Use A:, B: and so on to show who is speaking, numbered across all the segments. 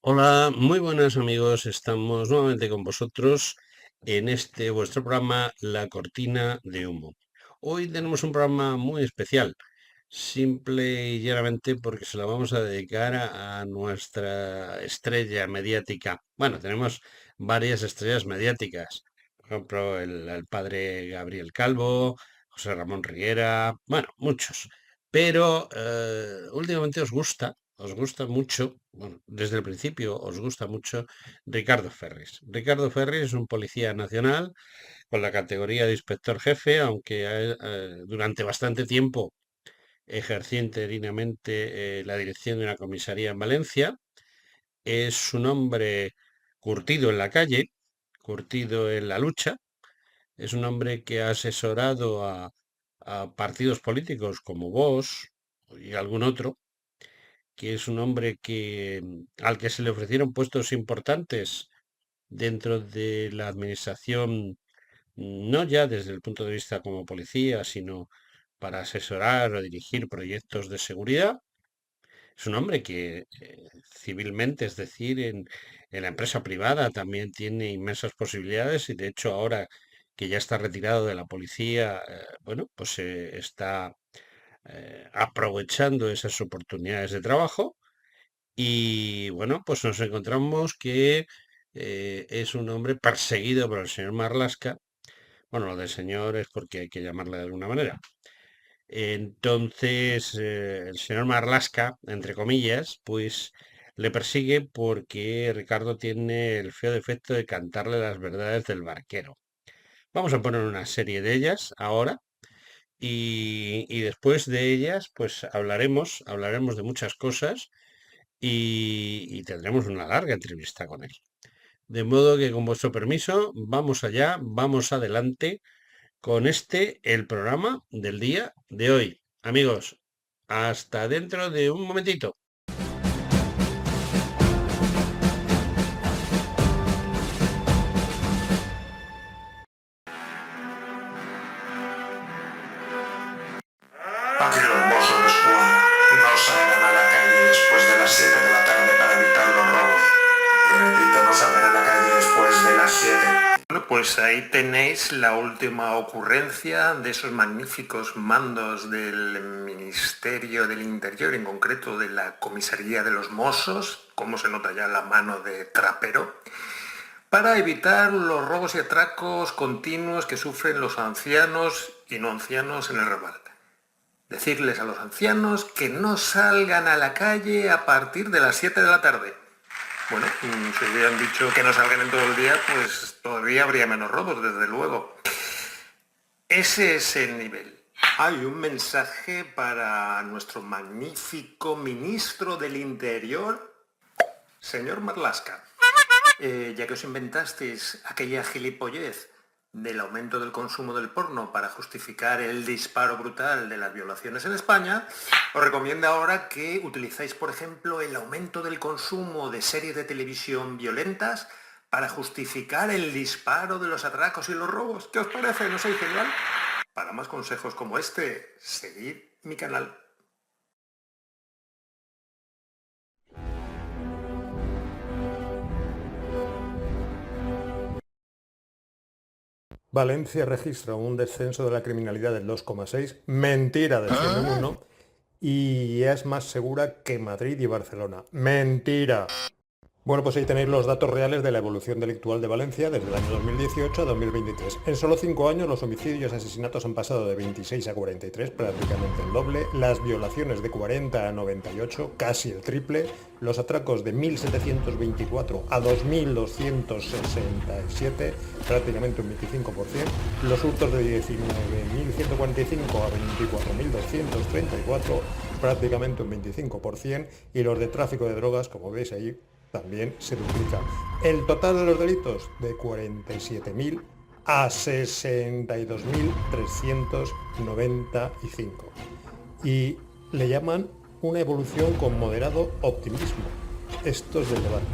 A: Hola, muy buenas amigos. Estamos nuevamente con vosotros en este vuestro programa La Cortina de Humo. Hoy tenemos un programa muy especial, simple y llanamente porque se lo vamos a dedicar a nuestra estrella mediática. Bueno, tenemos varias estrellas mediáticas. Por ejemplo, el padre Gabriel Calvo, José Ramón Riera, bueno, muchos. Pero últimamente os gusta mucho, bueno, desde el principio os gusta mucho Ricardo Ferris. Ricardo Ferris es un policía nacional con la categoría de inspector jefe, aunque durante bastante tiempo ejerció interinamente la dirección de una comisaría en Valencia. Es un hombre curtido en la calle, curtido en la lucha. Es un hombre que ha asesorado a partidos políticos como Vox y algún otro, que es un hombre al que se le ofrecieron puestos importantes dentro de la administración, no ya desde el punto de vista como policía, sino para asesorar o dirigir proyectos de seguridad. Es un hombre que civilmente, es decir, en la empresa privada también tiene inmensas posibilidades y de hecho ahora que ya está retirado de la policía, bueno, pues está aprovechando esas oportunidades de trabajo. Y bueno, pues nos encontramos que es un hombre perseguido por el señor Marlaska. Bueno, lo del señor es porque hay que llamarle de alguna manera. Entonces, el señor Marlaska, entre comillas, pues le persigue porque Ricardo tiene el feo defecto de cantarle las verdades del barquero. Vamos a poner una serie de ellas ahora y después de ellas, pues hablaremos de muchas cosas y tendremos una larga entrevista con él. De modo que con vuestro permiso, vamos allá, vamos adelante con el programa del día de hoy. Amigos, hasta dentro de un momentito.
B: Para que los mozos de escuadra no salgan a la calle después de las 7 de la tarde para evitar los robos. Repito, no salgan a la calle después de las 7. Bueno, pues ahí tenéis la última ocurrencia de esos magníficos mandos del Ministerio del Interior, en concreto de la Comisaría de los Mossos, como se nota ya la mano de trapero, para evitar los robos y atracos continuos que sufren los ancianos y no ancianos en el Raval. Decirles a los ancianos que no salgan a la calle a partir de las 7 de la tarde. Bueno, si hubieran dicho que no salgan en todo el día, pues todavía habría menos robos, desde luego. Ese es el nivel. Hay un mensaje para nuestro magnífico ministro del Interior, señor Marlaska. Ya que os inventasteis aquella gilipollez del aumento del consumo del porno para justificar el disparo brutal de las violaciones en España, os recomiendo ahora que utilizáis, por ejemplo, el aumento del consumo de series de televisión violentas para justificar el disparo de los atracos y los robos. ¿Qué os parece? ¿No sois genial? Para más consejos como este, seguid mi canal.
C: Valencia registra un descenso de la criminalidad del 2,6, mentira del 101, y es más segura que Madrid y Barcelona. Mentira. Bueno, pues ahí tenéis los datos reales de la evolución delictual de Valencia desde el año 2018 a 2023. En solo 5 años los homicidios y asesinatos han pasado de 26 a 43, prácticamente el doble, las violaciones de 40 a 98, casi el triple, los atracos de 1.724 a 2.267, prácticamente un 25%, los hurtos de 19.145 a 24.234, prácticamente un 25%, y los de tráfico de drogas, como veis ahí, también se duplica. El total de los delitos de 47.000 a 62.395. Y le llaman una evolución con moderado optimismo. Esto es del debate.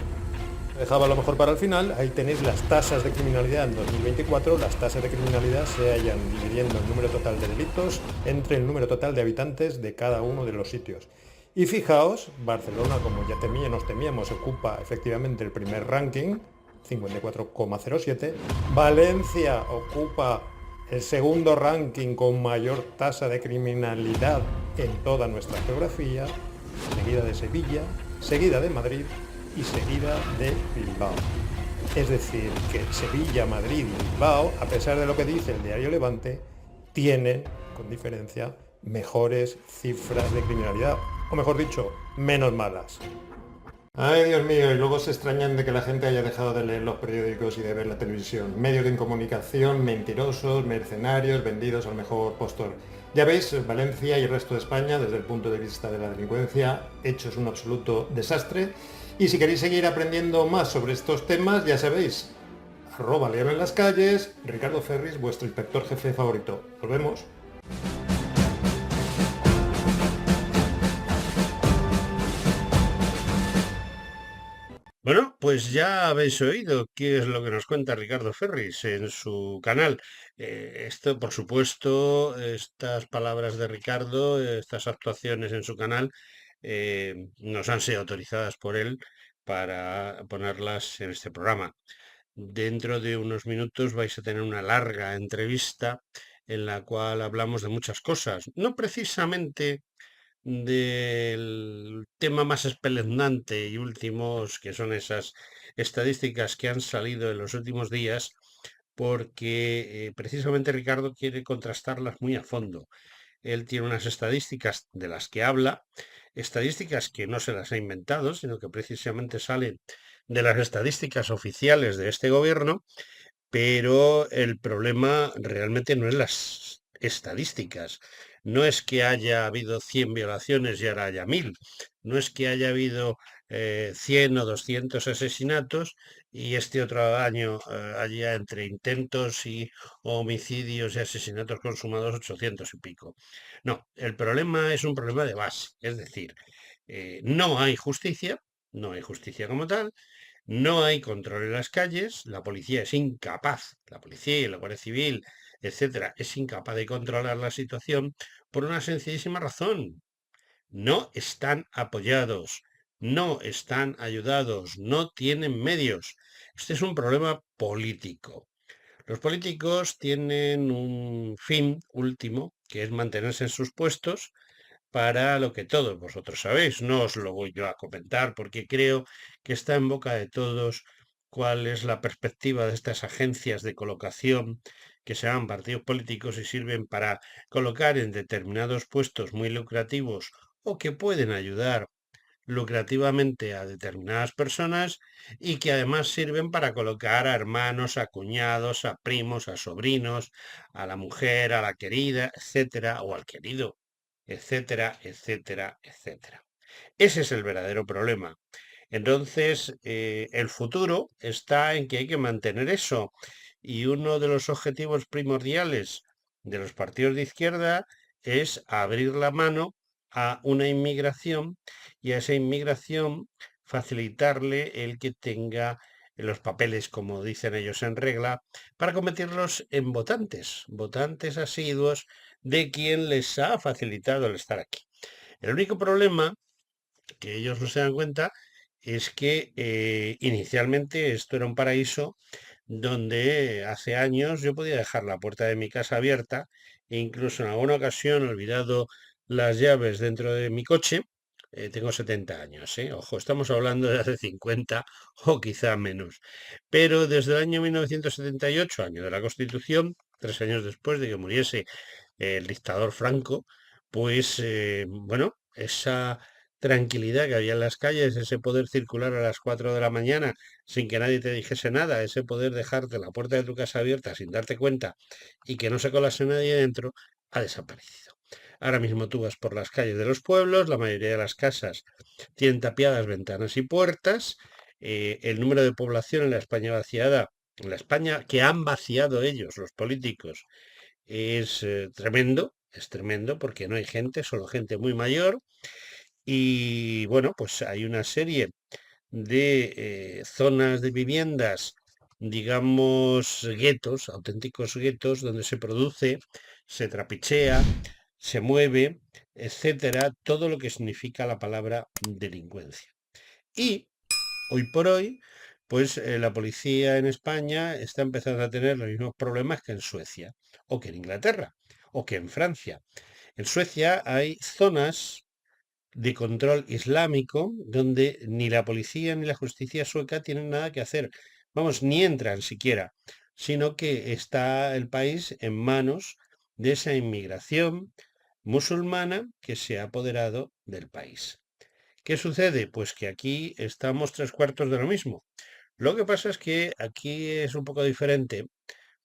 C: Dejaba lo mejor para el final, ahí tenéis las tasas de criminalidad en 2024. Las tasas de criminalidad se hallan dividiendo el número total de delitos entre el número total de habitantes de cada uno de los sitios. Y fijaos, Barcelona, como ya nos temíamos, ocupa efectivamente el primer ranking, 54,07. Valencia ocupa el segundo ranking con mayor tasa de criminalidad en toda nuestra geografía, seguida de Sevilla, seguida de Madrid y seguida de Bilbao. Es decir, que Sevilla, Madrid y Bilbao, a pesar de lo que dice el diario Levante, tienen, con diferencia, mejores cifras de criminalidad, o mejor dicho, menos malas. Ay, Dios mío, y luego se extrañan de que la gente haya dejado de leer los periódicos y de ver la televisión. Medios de comunicación mentirosos, mercenarios, vendidos al mejor postor. Ya veis, Valencia y el resto de España, desde el punto de vista de la delincuencia, hechos un absoluto desastre. Y si queréis seguir aprendiendo más sobre estos temas, ya sabéis, @Leo en las calles, Ricardo Ferris, vuestro inspector jefe favorito. Nos vemos.
A: Bueno, pues ya habéis oído qué es lo que nos cuenta Ricardo Ferris en su canal. Esto, por supuesto, estas palabras de Ricardo, estas actuaciones en su canal, nos han sido autorizadas por él para ponerlas en este programa. Dentro de unos minutos vais a tener una larga entrevista en la cual hablamos de muchas cosas, no precisamente del tema más espeluznante y últimos, que son esas estadísticas que han salido en los últimos días, porque precisamente Ricardo quiere contrastarlas muy a fondo. Él tiene unas estadísticas de las que habla, estadísticas que no se las ha inventado, sino que precisamente salen de las estadísticas oficiales de este gobierno, pero el problema realmente no es las estadísticas. No es que haya habido 100 violaciones y ahora haya 1000. No es que haya habido 100 o 200 asesinatos y este otro año haya entre intentos y homicidios y asesinatos consumados 800 y pico. No, el problema es un problema de base. Es decir, no hay justicia, no hay justicia como tal, no hay control en las calles, la policía es incapaz, la policía y la Guardia Civil, etcétera, es incapaz de controlar la situación por una sencillísima razón. No están apoyados, no están ayudados, no tienen medios. Este es un problema político. Los políticos tienen un fin último, que es mantenerse en sus puestos para lo que todos vosotros sabéis. No os lo voy yo a comentar porque creo que está en boca de todos cuál es la perspectiva de estas agencias de colocación que se llaman partidos políticos y sirven para colocar en determinados puestos muy lucrativos o que pueden ayudar lucrativamente a determinadas personas y que además sirven para colocar a hermanos, a cuñados, a primos, a sobrinos, a la mujer, a la querida, etcétera, o al querido, etcétera, etcétera, etcétera. Ese es el verdadero problema. Entonces, el futuro está en que hay que mantener eso. Y uno de los objetivos primordiales de los partidos de izquierda es abrir la mano a una inmigración y a esa inmigración facilitarle el que tenga los papeles, como dicen ellos, en regla, para convertirlos en votantes, votantes asiduos de quien les ha facilitado el estar aquí. El único problema que ellos no se dan cuenta es que inicialmente esto era un paraíso donde hace años yo podía dejar la puerta de mi casa abierta e incluso en alguna ocasión olvidado las llaves dentro de mi coche. Tengo 70 años, ¿eh? Ojo, estamos hablando de hace 50 o quizá menos. Pero desde el año 1978, año de la Constitución, 3 años después de que muriese el dictador Franco, pues bueno, esa tranquilidad que había en las calles, ese poder circular a las 4 de la mañana sin que nadie te dijese nada, ese poder dejarte la puerta de tu casa abierta sin darte cuenta y que no se colase nadie dentro, ha desaparecido. Ahora mismo tú vas por las calles de los pueblos, la mayoría de las casas tienen tapiadas ventanas y puertas, el número de población en la España vaciada, en la España que han vaciado ellos, los políticos, es tremendo porque no hay gente, solo gente muy mayor. Y bueno, pues hay una serie de zonas de viviendas, digamos, guetos, auténticos guetos, donde se produce, se trapichea, se mueve, etcétera, todo lo que significa la palabra delincuencia. Y hoy por hoy, pues la policía en España está empezando a tener los mismos problemas que en Suecia, o que en Inglaterra, o que en Francia. En Suecia hay zonas de control islámico donde ni la policía ni la justicia sueca tienen nada que hacer. Vamos, ni entran siquiera, sino que está el país en manos de esa inmigración musulmana que se ha apoderado del país. ¿Qué sucede? Pues que aquí estamos tres cuartos de lo mismo. Lo que pasa es que aquí es un poco diferente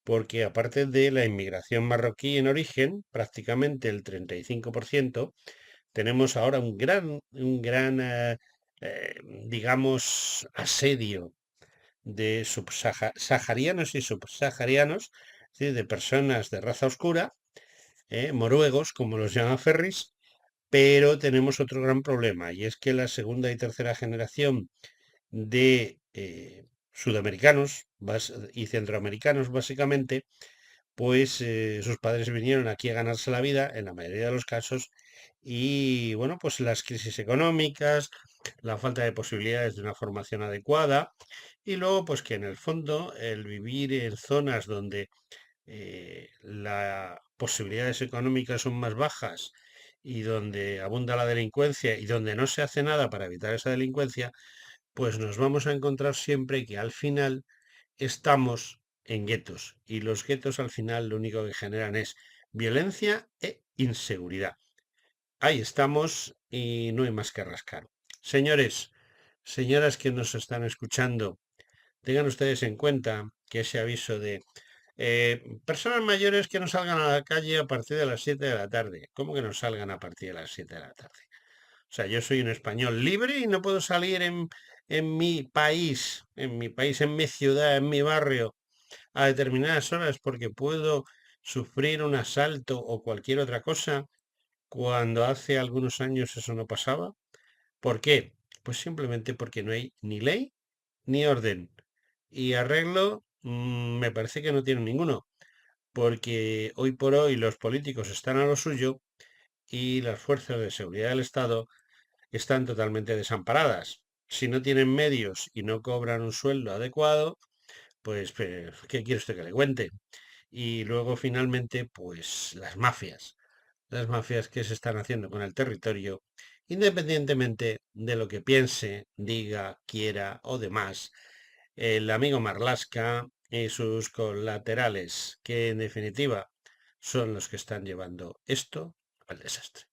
A: porque aparte de la inmigración marroquí en origen, prácticamente el 35%, tenemos ahora un gran, digamos, asedio de saharianos y subsaharianos, es decir, de personas de raza oscura, noruegos, como los llama Ferris, pero tenemos otro gran problema y es que la segunda y tercera generación de sudamericanos y centroamericanos, básicamente, pues sus padres vinieron aquí a ganarse la vida, en la mayoría de los casos, y bueno, pues las crisis económicas, la falta de posibilidades de una formación adecuada, y luego pues que en el fondo el vivir en zonas donde las posibilidades económicas son más bajas y donde abunda la delincuencia y donde no se hace nada para evitar esa delincuencia, pues nos vamos a encontrar siempre que al final estamos en guetos y los guetos al final lo único que generan es violencia e inseguridad. Ahí estamos y no hay más que rascar. Señores, señoras que nos están escuchando, tengan ustedes en cuenta que ese aviso de personas mayores que no salgan a la calle a partir de las 7 de la tarde. ¿Cómo que no salgan a partir de las 7 de la tarde? O sea, yo soy un español libre y no puedo salir en mi país, en mi ciudad, en mi barrio, a determinadas horas porque puedo sufrir un asalto o cualquier otra cosa, cuando hace algunos años eso no pasaba. ¿Por qué? Pues simplemente porque no hay ni ley ni orden. Y arreglo, me parece que no tiene ninguno, porque hoy por hoy los políticos están a lo suyo y las fuerzas de seguridad del Estado están totalmente desamparadas. Si no tienen medios y no cobran un sueldo adecuado, pues, ¿qué quiere usted que le cuente? Y luego finalmente, pues las mafias que se están haciendo con el territorio, independientemente de lo que piense, diga, quiera o demás, el amigo Marlaska y sus colaterales, que en definitiva son los que están llevando esto al desastre.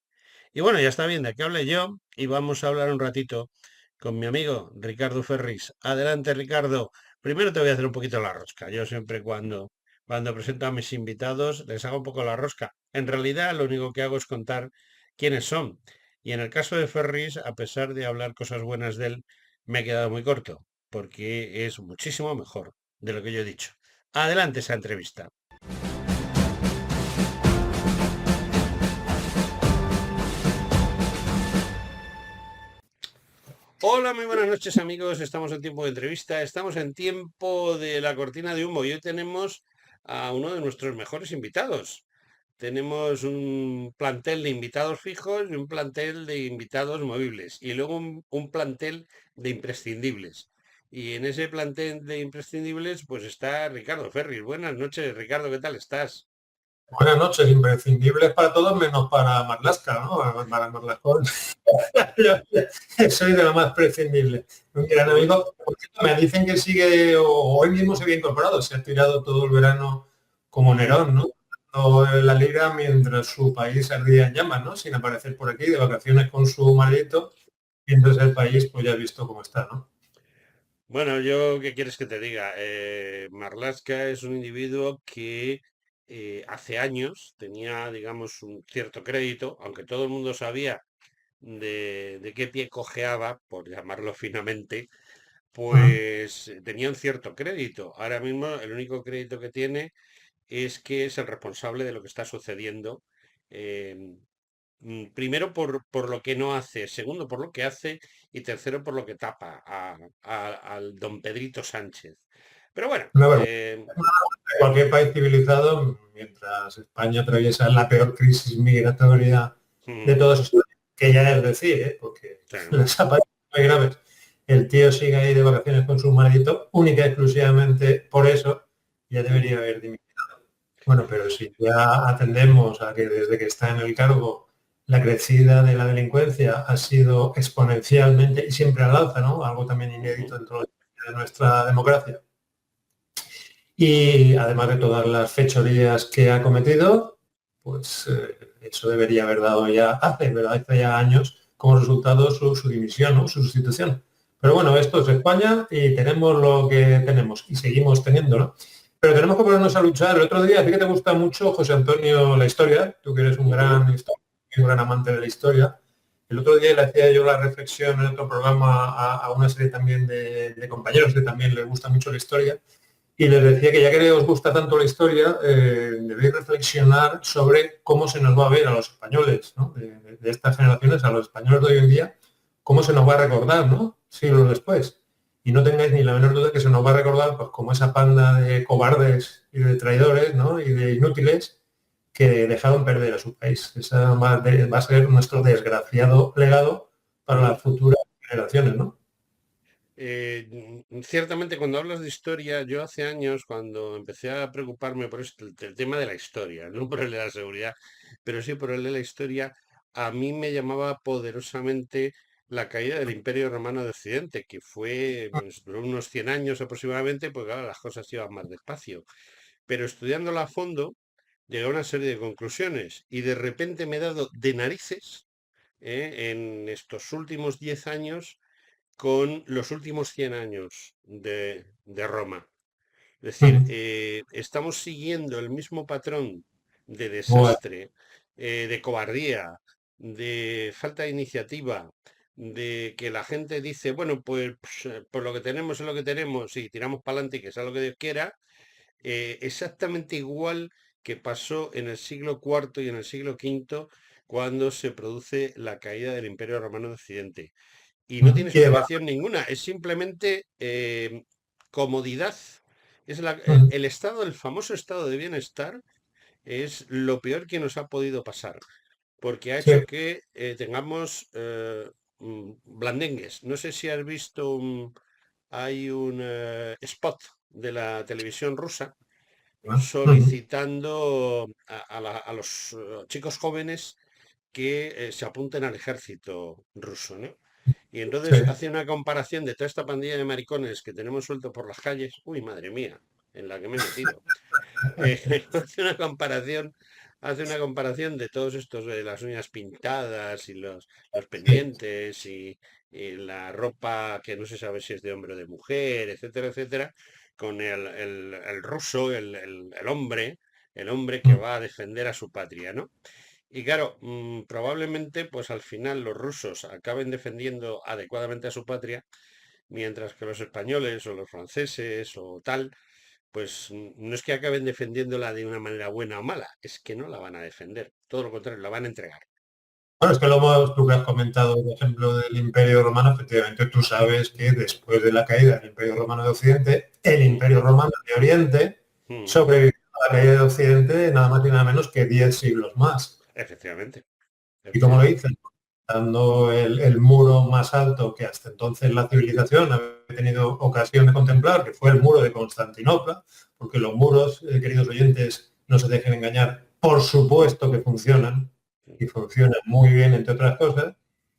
A: Y bueno, ya está bien de que hable yo y vamos a hablar un ratito con mi amigo Ricardo Ferris. Adelante, Ricardo. Primero te voy a hacer un poquito la rosca. Yo siempre cuando presento a mis invitados les hago un poco la rosca. En realidad lo único que hago es contar quiénes son. Y en el caso de Ferris, a pesar de hablar cosas buenas de él, me he quedado muy corto, porque es muchísimo mejor de lo que yo he dicho. Adelante esa entrevista. Hola, muy buenas noches amigos. Estamos en tiempo de entrevista, estamos en tiempo de la cortina de humo y hoy tenemos a uno de nuestros mejores invitados. Tenemos un plantel de invitados fijos y un plantel de invitados movibles y luego un plantel de imprescindibles. Y en ese plantel de imprescindibles pues está Ricardo Ferris. Buenas noches, Ricardo, ¿qué tal estás?
D: Buenas noches, imprescindibles para todos menos para Marlaska, ¿no? Para Marlascón. Yo soy de lo más prescindible. Un gran
A: Uy,
D: amigo. Por cierto, me dicen que sigue, o hoy mismo se había incorporado, se ha tirado todo el verano como
A: ujú.
D: Nerón, ¿no? En la liga mientras su país ardía en llamas, ¿no? Sin aparecer por aquí, de vacaciones con su marido, y entonces el país pues ya ha visto cómo está, ¿no?
A: Bueno, yo, ¿qué quieres que te diga? Marlaska es un individuo que hace años tenía, digamos, un cierto crédito, aunque todo el mundo sabía de qué pie cojeaba, por llamarlo finamente,
D: Ujú.
A: pues tenía un cierto crédito. Ahora mismo el único crédito que tiene es que es el responsable de lo que está sucediendo. em, Primero por lo que no hace, segundo por lo que hace y tercero por lo que tapa al don Pedrito Sánchez. Pero bueno,
D: Una vergüenza. cualquier país civilizado, mientras España atraviesa la peor crisis migratoria de todos estos, que ya es decir, porque
A: Claro.
D: las apariciones muy graves, el tío sigue ahí de vacaciones con su maridito, única y exclusivamente por eso, ya debería haber dimitido. Bueno, pero si ya atendemos a que desde que está en el cargo la crecida de la delincuencia ha sido exponencialmente y siempre al alza, ¿no? Algo también inédito dentro de nuestra democracia. Y además de todas las fechorías que ha cometido, pues eso debería haber dado ya hace ya años como resultado su dimisión, ¿no? Su sustitución. Pero bueno, esto es España y tenemos lo que tenemos y seguimos teniéndolo. Pero tenemos que ponernos a luchar. El otro día, a ti que te gusta mucho, José Antonio, la historia, tú que eres un gran amante de la historia, el otro día le hacía yo la reflexión en otro programa a una serie también de compañeros que también les gusta mucho la historia, y les decía que ya que os gusta tanto la historia, debéis reflexionar sobre cómo se nos va a ver a los españoles, ¿no? de estas generaciones, a los españoles de hoy en día, cómo se nos va a recordar, ¿no? Siglos después. Y no tengáis ni la menor duda que se nos va a recordar pues, como esa panda de cobardes y de traidores, ¿no? Y de inútiles que dejaron perder a su país. Esa va a ser nuestro desgraciado legado para las futuras generaciones, ¿no?
A: Ciertamente, cuando hablas de historia, yo hace años, cuando empecé a preocuparme por esto, el tema de la historia, no por el de la seguridad, pero sí por el de la historia, a mí me llamaba poderosamente la caída del Imperio Romano de Occidente, que fue, pues, duró unos 100 años aproximadamente, pues claro, las cosas iban más despacio. Pero estudiándola a fondo, llegué a una serie de conclusiones y de repente me he dado de narices, en estos últimos 10 años con los últimos 100 años de Roma. Es decir,
D: Ujú.
A: estamos siguiendo el mismo patrón de
D: Bueno,
A: desastre, de cobardía, de falta de iniciativa, de que la gente dice, bueno, pues lo que tenemos es lo que tenemos y tiramos para adelante y que sea lo que Dios quiera, exactamente igual que pasó en el siglo cuarto y en el siglo quinto, cuando se produce la caída del Imperio Romano de Occidente. Y no tiene
D: y de
A: explicación ninguna, es simplemente comodidad. Es
D: ujú.
A: el estado, el famoso estado de bienestar, es lo peor que nos ha podido pasar, porque ha
D: Sí,
A: hecho que tengamos blandengues. No sé si has visto hay un spot de la televisión rusa
D: ujú.
A: solicitando a los chicos jóvenes que se apunten al ejército ruso, ¿no? Y
D: Sí.
A: entonces hace una comparación de toda esta pandilla de maricones que tenemos sueltos por las calles. Uy, madre mía, en la que me he metido. Hace una comparación, hace una comparación de todos estos de las uñas pintadas y los
D: Sí.
A: pendientes y la ropa que no se sabe si es de hombre o de mujer, etcétera, etcétera, con el ruso, el hombre que
D: Mm.
A: va a defender a su patria, ¿no? Y claro, probablemente pues al final los rusos acaben defendiendo adecuadamente a su patria, mientras que los españoles o los franceses o tal, pues no es que acaben defendiéndola de una manera buena o mala, es que no la van a defender, todo lo contrario, la van a entregar.
D: Bueno, es que tú que has comentado el ejemplo del Imperio Romano, efectivamente tú sabes que después de la caída del Imperio Romano de Occidente, el
A: Mm,
D: Imperio Romano de Oriente
A: mm,
D: sobrevivió a la caída de Occidente nada más y nada menos que 10 siglos más.
A: efectivamente,
D: ¿Y cómo lo
A: efectivamente.
D: dicen? Dando el muro más alto que hasta entonces la civilización había tenido ocasión de contemplar, que fue el muro de Constantinopla, porque los muros, queridos oyentes, no se dejen engañar, por supuesto que funcionan, y funcionan muy bien, entre otras cosas.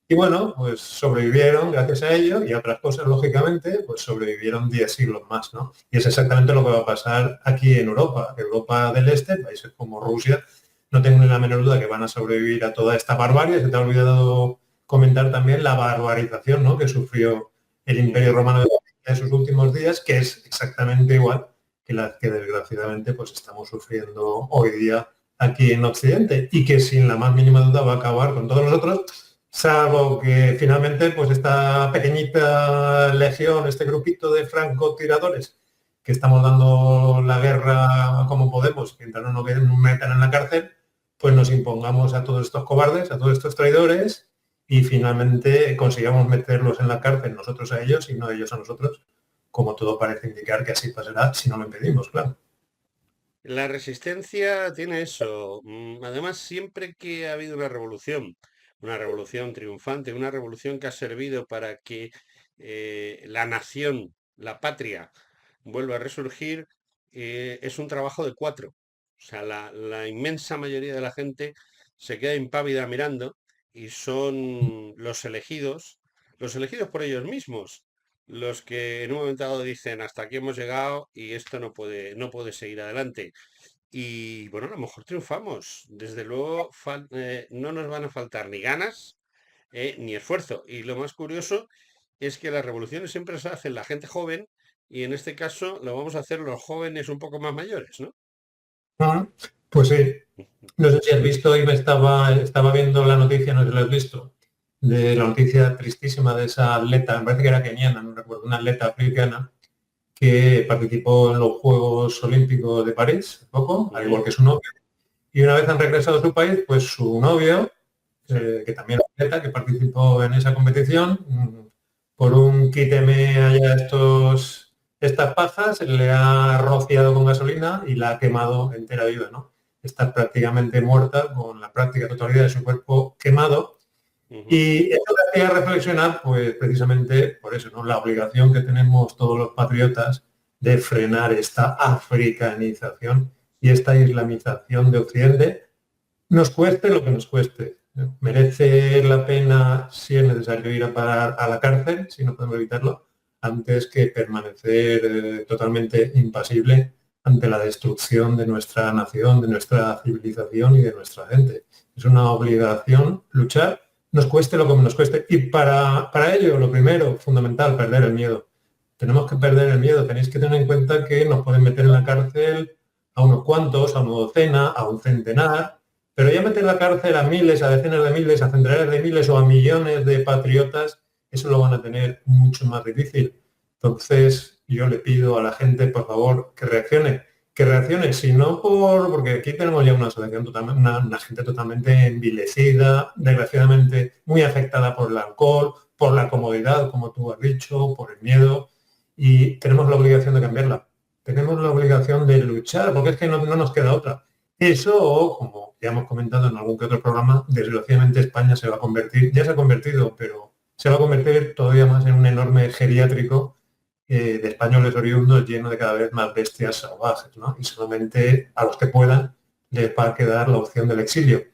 D: Y bueno, pues sobrevivieron gracias a ello y a otras cosas, lógicamente, pues sobrevivieron 10 siglos más, ¿no? Y es exactamente lo que va a pasar aquí en Europa. Europa del Este, países como Rusia, no tengo ni la menor duda que van a sobrevivir a toda esta barbarie. Se te ha olvidado comentar también la barbarización, ¿no? Que sufrió el Imperio
A: Mm.
D: Romano en sus últimos días, que es exactamente igual que la que desgraciadamente pues estamos sufriendo hoy día aquí en Occidente y que sin la más mínima duda va a acabar con todos nosotros, salvo que finalmente pues esta pequeñita legión, este grupito de francotiradores que estamos dando la guerra como podemos, mientras no nos metan en la cárcel, pues nos impongamos a todos estos cobardes, a todos estos traidores y finalmente consigamos meterlos en la cárcel nosotros a ellos y no ellos a nosotros, como todo parece indicar que así pasará si no lo impedimos, claro.
A: La resistencia tiene eso. Además, siempre que ha habido una revolución triunfante, una revolución que ha servido para que la nación, la patria, vuelva a resurgir, es un trabajo de cuatro. O sea, la inmensa mayoría de la gente se queda impávida mirando y son los elegidos por ellos mismos, los que en un momento dado dicen hasta aquí hemos llegado y esto no puede seguir adelante. Y bueno, a lo mejor triunfamos. Desde luego no nos van a faltar ni ganas ni esfuerzo. Y lo más curioso es que las revoluciones siempre se hacen la gente joven y en este caso lo vamos a hacer los jóvenes un poco más mayores, ¿no?
D: Ah, pues sí. No sé si has visto y estaba viendo la noticia, no sé si lo has visto, de la noticia tristísima de esa atleta, me parece que era keniana, no recuerdo, una atleta africana que participó en los Juegos Olímpicos de París, hace poco, al igual
A: Ujú.
D: que su novio. Y una vez han regresado a su país, pues su novio,
A: Sí.
D: que también era atleta, que participó en esa competición, por un quíteme allá estas pajas, le ha rociado con gasolina y la ha quemado entera viva, ¿no? Está prácticamente muerta, con la práctica totalidad de su cuerpo quemado.
A: Ujú.
D: Y esto me hacía reflexionar, pues precisamente por eso, ¿no? La obligación que tenemos todos los patriotas de frenar esta africanización y esta islamización de Occidente, nos cueste lo que nos cueste. Merece la pena, si es necesario, ir a parar a la cárcel, si no podemos evitarlo, antes que permanecer totalmente impasible ante la destrucción de nuestra nación, de nuestra civilización y de nuestra gente. Es una obligación luchar, nos cueste lo que nos cueste. Y para ello, lo primero, fundamental, perder el miedo. Tenemos que perder el miedo. Tenéis que tener en cuenta que nos pueden meter en la cárcel a unos cuantos, a una docena, a un centenar, pero ya meter en la cárcel a miles, a decenas de miles, a centenares de miles o a millones de patriotas, eso lo van a tener mucho más difícil. Entonces, yo le pido a la gente, por favor, que reaccione, si no porque aquí tenemos ya una asociación totalmente, una gente totalmente envilecida, desgraciadamente muy afectada por el alcohol, por la comodidad, como tú has dicho, por el miedo, y tenemos la obligación de cambiarla. Tenemos la obligación de luchar, porque es que no nos queda otra. Eso, como ya hemos comentado en algún que otro programa, desgraciadamente España se va a convertir, ya se ha convertido, pero se va a convertir todavía más en un enorme geriátrico de españoles oriundos lleno de cada vez más bestias salvajes, ¿no? Y solamente a los que puedan les va a quedar la opción del exilio.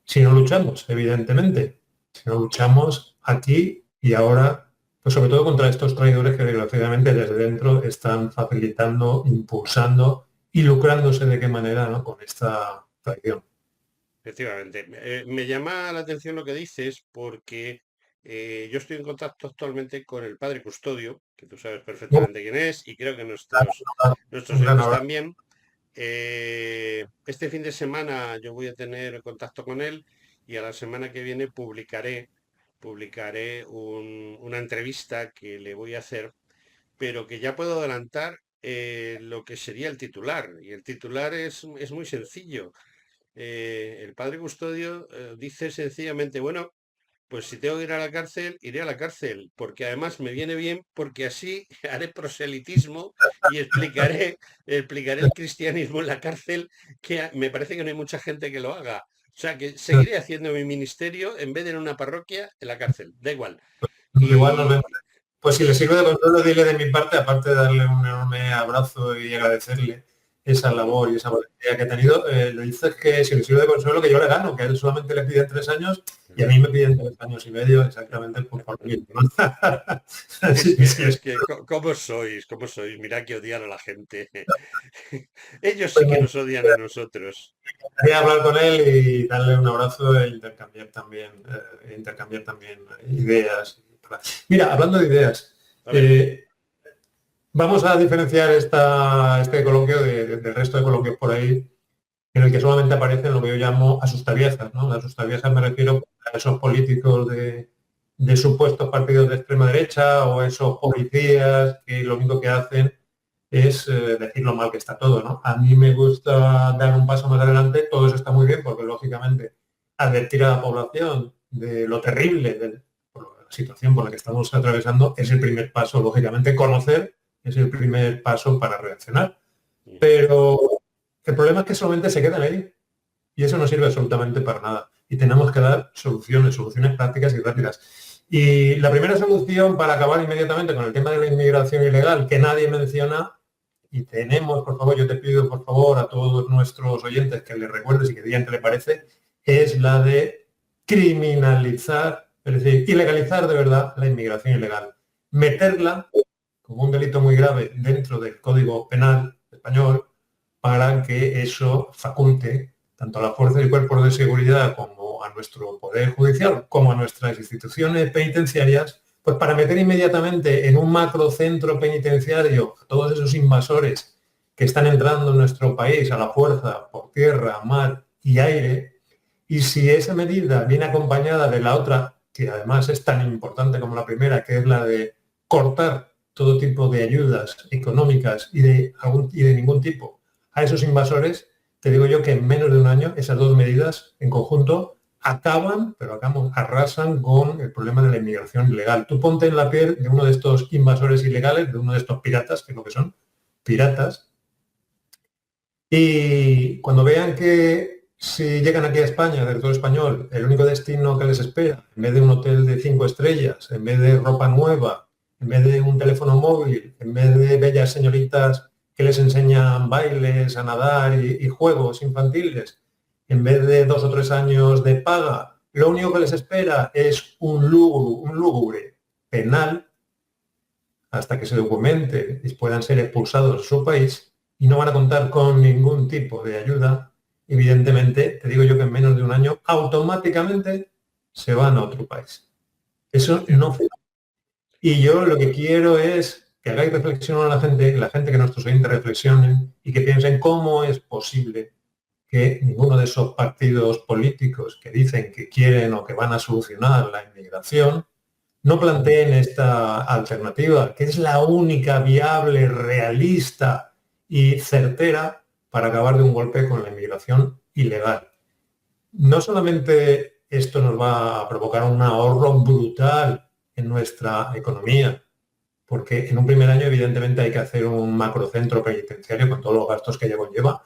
D: Si no luchamos, evidentemente, si no luchamos aquí y ahora, pues sobre todo contra estos traidores que desgraciadamente desde dentro están facilitando, impulsando y lucrándose de qué manera, ¿no? Con esta traición.
A: Efectivamente. Me llama la atención lo que dices porque yo estoy en contacto actualmente con el padre Custodio, que tú sabes perfectamente quién es, y creo que nuestros
D: Un gran
A: oyentes
D: abrazo.
A: también. Este fin de semana yo voy a tener contacto con él y a la semana que viene publicaré una entrevista que le voy a hacer, pero que ya puedo adelantar lo que sería el titular. Y el titular es muy sencillo. El padre Custodio dice sencillamente, bueno, pues si tengo que ir a la cárcel, iré a la cárcel, porque además me viene bien, porque así haré proselitismo y explicaré el cristianismo en la cárcel, que me parece que no hay mucha gente que lo haga. O sea, que seguiré haciendo mi ministerio en vez de en una parroquia, en la cárcel, da igual.
D: Igual nos vemos.
A: Y
D: Pues si le sirve de consuelo, dile de mi parte, aparte de darle un enorme abrazo y agradecerle esa
A: mm,
D: labor y esa valentía que ha tenido, le dices que si le sirve de consuelo, que yo le gano, que a él solamente le piden 3 años y a mí me piden 3 años y medio exactamente por lo mismo, ¿no?
A: es
D: Así que
A: que,
D: sí,
A: es que, ¿cómo sois? ¿Cómo sois? Mira que odiar a la gente. Ellos sí
D: pues
A: que
D: me
A: nos odian a nosotros.
D: gustaría hablar con él y darle un abrazo e intercambiar también ideas. Mira, hablando de ideas,
A: A ver.
D: eh, vamos a diferenciar este coloquio del resto de coloquios por ahí, en el que solamente aparecen lo que yo llamo asustaviejas, ¿no? Las asustaviejas me refiero a esos políticos de supuestos partidos de extrema derecha o esos policías que lo único que hacen es decir lo mal que está todo, ¿no? A mí me gusta dar un paso más adelante, todo eso está muy bien porque lógicamente advertir a la población de lo terrible de la situación por la que estamos atravesando es el primer paso, lógicamente conocer es el primer paso para reaccionar.
A: Ujú.
D: Pero El problema es que solamente se quedan ahí y eso no sirve absolutamente para nada. Y tenemos que dar soluciones prácticas y rápidas. Y la primera solución para acabar inmediatamente con el tema de la inmigración ilegal, que nadie menciona, y tenemos, por favor, yo te pido, por favor, a todos nuestros oyentes que les recuerdes y que digan qué le parece, es la de criminalizar, es decir, ilegalizar de verdad la inmigración ilegal. Meterla como un delito muy grave dentro del Código Penal español para que eso faculte tanto a las fuerzas y cuerpos de seguridad como a nuestro Poder Judicial, como a nuestras instituciones penitenciarias, pues para meter inmediatamente en un macrocentro penitenciario a todos esos invasores que están entrando en nuestro país a la fuerza por tierra, mar y aire. Y si esa medida viene acompañada de la otra, que además es tan importante como la primera, que es la de cortar todo tipo de ayudas económicas y de ningún tipo a esos invasores, te digo yo que en menos de un año esas dos medidas en conjunto arrasan con el problema de la inmigración ilegal. Tú ponte en la piel de uno de estos invasores ilegales, de uno de estos piratas, que es lo que son, piratas, y cuando vean que si llegan aquí a España, del todo español, el único destino que les espera, en vez de un hotel de 5 estrellas, en vez de ropa nueva, en vez de un teléfono móvil, en vez de bellas señoritas que les enseñan bailes, a nadar y juegos infantiles, en vez de 2 o 3 años de paga, lo único que les espera es un lúgubre penal hasta que se documente y puedan ser expulsados de su país y no van a contar con ningún tipo de ayuda. Evidentemente, te digo yo que en menos de un año automáticamente se van a otro país. Eso no fue. Y yo lo que quiero es que hagáis reflexión a la gente que nuestros oyentes reflexionen y que piensen cómo es posible que ninguno de esos partidos políticos que dicen que quieren o que van a solucionar la inmigración no planteen esta alternativa, que es la única viable, realista y certera para acabar de un golpe con la inmigración ilegal. No solamente esto nos va a provocar un ahorro brutal en nuestra economía, porque en un primer año evidentemente hay que hacer un macrocentro penitenciario con todos los gastos que ello conlleva,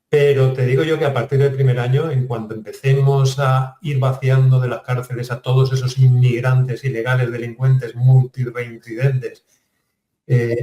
D: pero te digo yo que a partir del primer año, en cuanto empecemos a ir vaciando de las cárceles a todos esos inmigrantes ilegales, delincuentes, multireincidentes